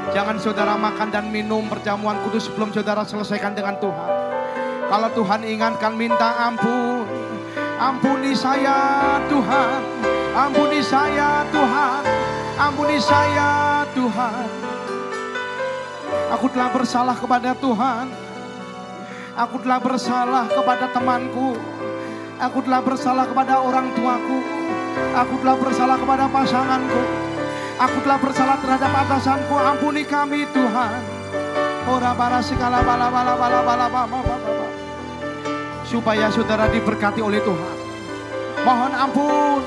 Jangan saudara makan dan minum perjamuan kudus sebelum saudara selesaikan dengan Tuhan. Kalau Tuhan ingatkan, minta ampun. Ampuni saya Tuhan, ampuni saya Tuhan, ampuni saya Tuhan. Aku telah bersalah kepada Tuhan. Aku telah bersalah kepada temanku. Aku telah bersalah kepada orang tuaku. Aku telah bersalah kepada pasanganku. Aku telah bersalah terhadap atasanku. Ampuni kami Tuhan. Supaya saudara diberkati oleh Tuhan. Mohon ampun.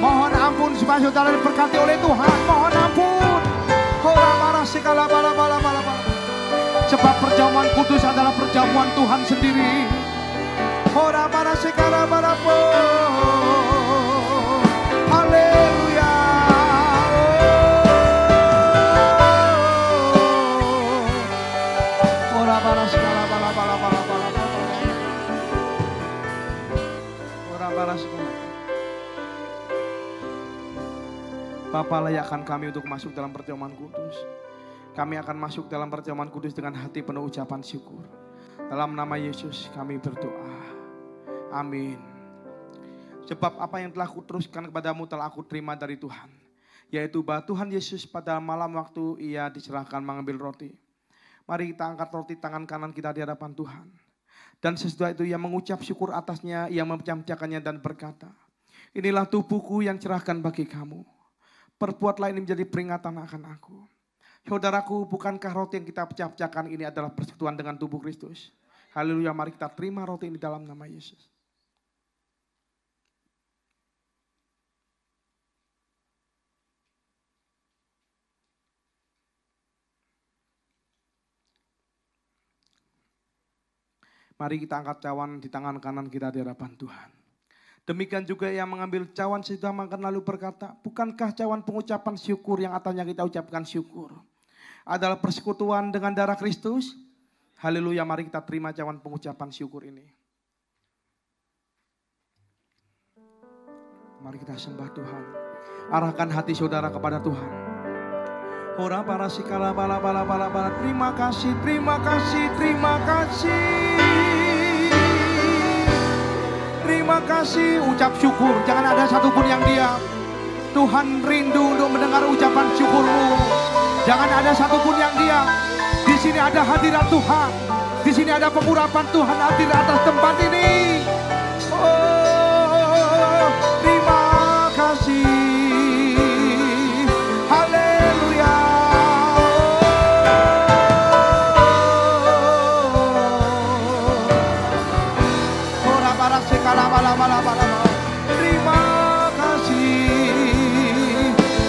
Mohon ampun supaya saudara diberkati oleh Tuhan. Mohon ampun. Sebab perjamuan kudus adalah perjamuan Tuhan sendiri. Haleluya. Bapa, layakkan kami untuk masuk dalam perjamuan kudus. Kami akan masuk dalam perjamuan kudus dengan hati penuh ucapan syukur. Dalam nama Yesus kami berdoa. Amin. Sebab apa yang telah kuteruskan kepadamu telah aku terima dari Tuhan. Yaitu bahwa Tuhan Yesus pada malam waktu Ia diserahkan mengambil roti. Mari kita angkat roti tangan kanan kita di hadapan Tuhan. Dan sesudah itu Ia mengucap syukur atasnya, Ia memecah-mecahkannya dan berkata, inilah tubuhku yang cerahkan bagi kamu. Perbuatlah ini menjadi peringatan akan aku. Saudaraku, bukankah roti yang kita pecah-pecahkan ini adalah persekutuan dengan tubuh Kristus? Haleluya, mari kita terima roti ini dalam nama Yesus. Mari kita angkat cawan di tangan kanan kita di hadapan Tuhan. Demikian juga yang mengambil cawan sesudah makan lalu berkata, bukankah cawan pengucapan syukur yang atasnya kita ucapkan syukur adalah persekutuan dengan darah Kristus? Haleluya, mari kita terima cawan pengucapan syukur ini. Mari kita sembah Tuhan. Arahkan hati saudara kepada Tuhan. Ora para sikala bala bala bala bala. Terima kasih, terima kasih, terima kasih. Terima kasih, ucap syukur. Jangan ada satupun yang diam. Tuhan rindu untuk mendengar ucapan syukurmu. Jangan ada satupun yang diam. Di sini ada hadirat Tuhan. Di sini ada pengurapan Tuhan hadir atas tempat ini. Oh, terima kasih. Haleluya. Ora para sekala bala bala bala. Terima kasih.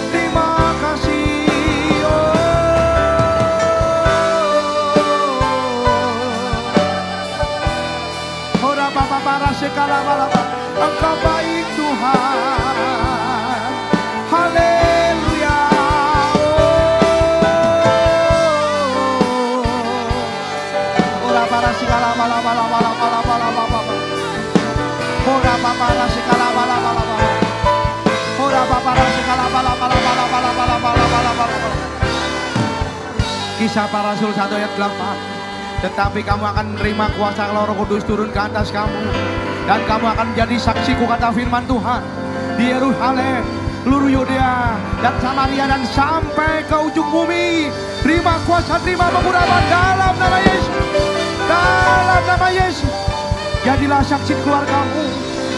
Terima kasih. Para sekala balaba, Engkau baik Tuhan. Haleluya. Ora para sekala balaba balaba balaba balaba. Ora para sekala balaba balaba. Ora para sekala balaba balaba balaba balaba. Kisah para Rasul 1 ayat 8. Tetapi kamu akan menerima kuasa Roh Kudus turun ke atas kamu. Dan kamu akan menjadi saksiku, kata firman Tuhan, di Yerusalem, seluruh Yudea dan Samaria dan sampai ke ujung bumi. Terima kuasa, terima pengurapan dalam nama Yesus. Dalam nama Yesus. Jadilah saksi keluargamu.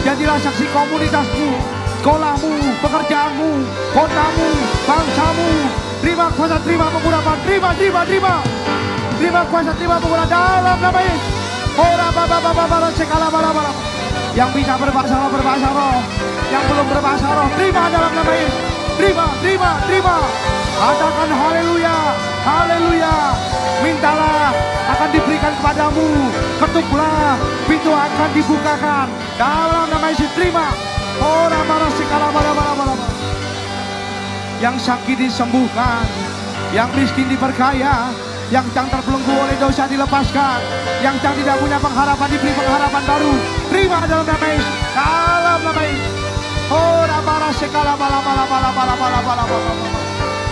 Jadilah saksi komunitasmu, sekolahmu, pekerjaanmu, kotamu, bangsamu. Terima kuasa, terima pengurapan. Terima. Terima kuasa, terima pengurapan dalam nama Yesus. Ora baba sekala bala. Yang bisa berbahasa roh, yang belum berbahasa roh, terima dalam nama Yesus. Terima. Katakan haleluya, haleluya. Mintalah, akan diberikan kepadamu. Ketuklah, pintu akan dibukakan dalam nama Yesus. Terima. Ora baba sekala bala. Yang sakit disembuhkan, yang miskin diperkaya, yang sedang terbelenggu oleh dosa dilepaskan, yang sedang tidak punya pengharapan diberi pengharapan baru. Terima dalam nama Yesus. Dalam nama Yesus. Ora para sekala bala.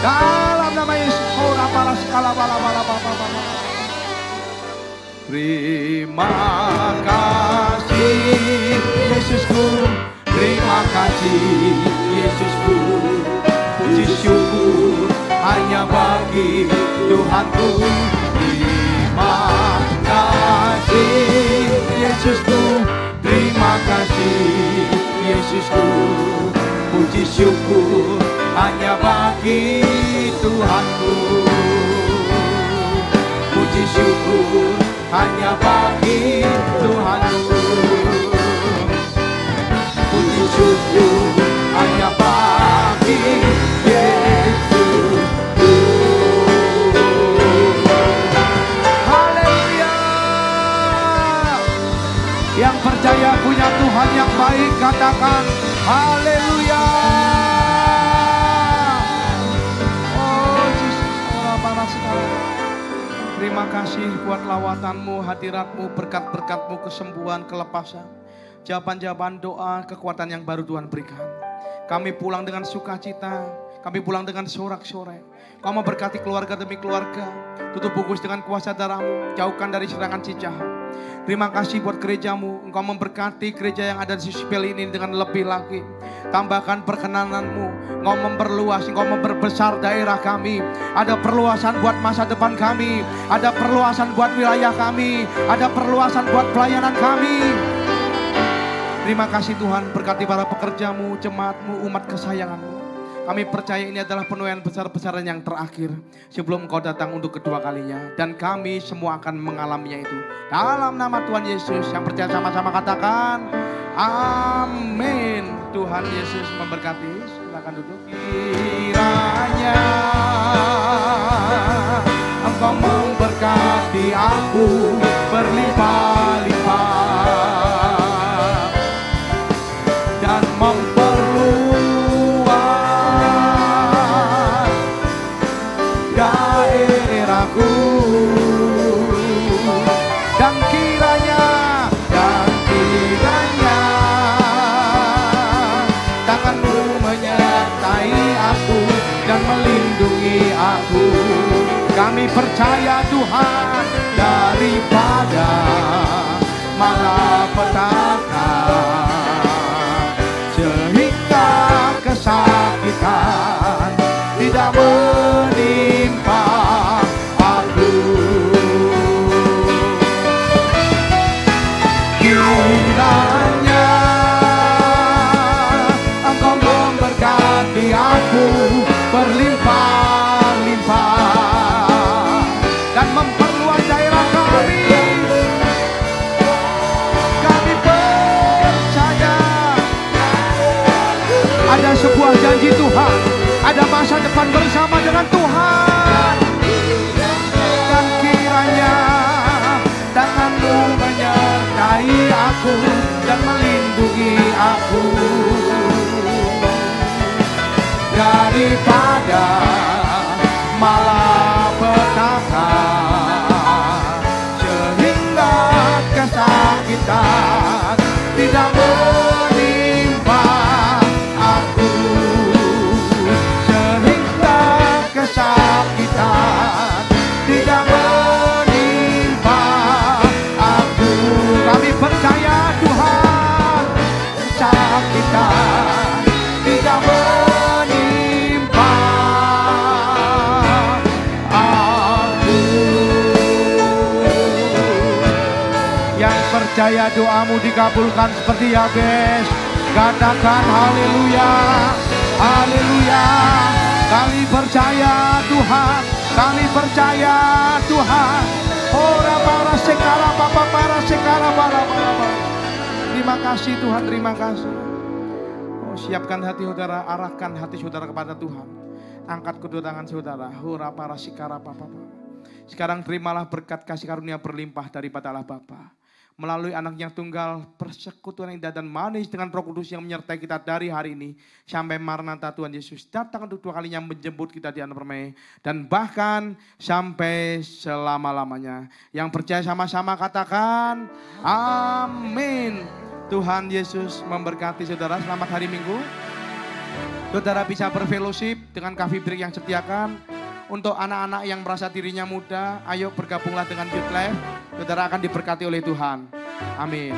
Dalam nama Yesus. Ora para sekala bala. Terima kasih Yesusku. Terima kasih Yesusku. Puji syukur hanya bagi Tuhanku. Terima kasih Yesusku. Terima kasih Yesusku. Puji syukur hanya bagi Tuhanku. Puji syukur hanya bagi Tuhanku. Puji syukur hanya bagi Yesus. Haleluya. Yang percaya punya Tuhan yang baik, katakan haleluya. Oh Yesus, terima kasih buat lawatanmu, hadiratmu, berkat-berkatmu, kesembuhan, kelepasan, jawaban-jawaban doa, kekuatan yang baru Tuhan berikan. Kami pulang dengan sukacita, kami pulang dengan sorak-sorai. Kau memberkati keluarga demi keluarga, tutup bungkus dengan kuasa darah-Mu, jauhkan dari serangan si jahat. Terima kasih buat gerejamu, Engkau memberkati gereja yang ada di Sipil ini dengan lebih lagi. Tambahkan perkenanan-Mu, Engkau memperluas, Engkau memperbesar daerah kami. Ada perluasan buat masa depan kami, ada perluasan buat wilayah kami, ada perluasan buat pelayanan kami. Terima kasih Tuhan, berkati para pekerjamu, jemaatmu, umat kesayanganmu. Kami percaya ini adalah penuaian besar-besaran yang terakhir sebelum Engkau datang untuk kedua kalinya. Dan kami semua akan mengalaminya itu. Dalam nama Tuhan Yesus, yang percaya sama-sama katakan, amin. Tuhan Yesus memberkati. Silakan duduk. Kiranya Engkau memberkati aku berlimpah-limpah dan memperluas daerahku, dan kiranya tangan-Mu menyertai aku dan melindungi aku. Kami percaya Tuhan, daripada malapetaka sehingga kesakitan tidak menimpa aku. Kiranya Engkau memberkati aku berlimpah-limpah dan memperluas daerah kami. Kami percaya ada sebuah janji Tuhan, ada masa depan bersama dengan Tuhan. Dan kiranya tangan-Mu menyertai aku dan melindungi aku daripada malapetaka sehingga kesakitan tidak menimpa aku, sehingga kesakitan tidak menimpa aku. Kami percaya Tuhan, kesakitan tidak menimpa aku. Yang percaya doamu dikabulkan seperti Yabes, katakan haleluya, haleluya. Kami percaya Tuhan, kami percaya Tuhan. Ora para sekala papa para sekala para. Terima kasih Tuhan, terima kasih. Oh, siapkan hati saudara, arahkan hati saudara kepada Tuhan. Angkat kedua tangan saudara. Ora para sekala papa. Sekarang terimalah berkat kasih karunia berlimpah daripada Allah Bapa. Melalui anak yang tunggal, persekutuan yang indah dan manis dengan Roh Kudus yang menyertai kita dari hari ini sampai Maranatha Tuhan Yesus datang untuk dua kalinya menjemput kita di anak permai dan bahkan sampai selama-lamanya. Yang percaya sama-sama katakan amin. Tuhan Yesus memberkati saudara. Selamat hari Minggu. Saudara bisa berfellowship dengan Coffee Break yang sediakan. Untuk anak-anak yang merasa dirinya muda, ayo bergabunglah dengan Youth Life. Saudara akan diberkati oleh Tuhan. Amin.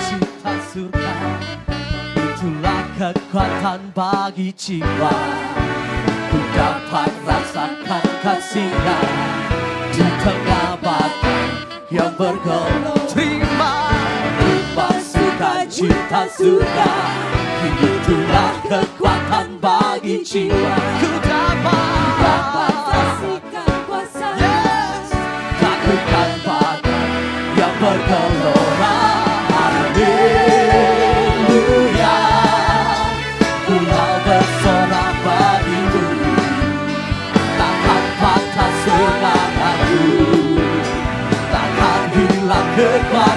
Cita surga, itulah kekuatan bagi jiwa. Ku dapat rasakan kasih-Nya di tengah badai yang bergelora. Terima sukacita surga, itulah kekuatan bagi jiwa. Ku dapat rasakan kuasa-Nya, takutkan badai yang bergelora. Haleluya, Pulau bersorak bagimu, takkan patah semangatku, takkan hilang kekuatan.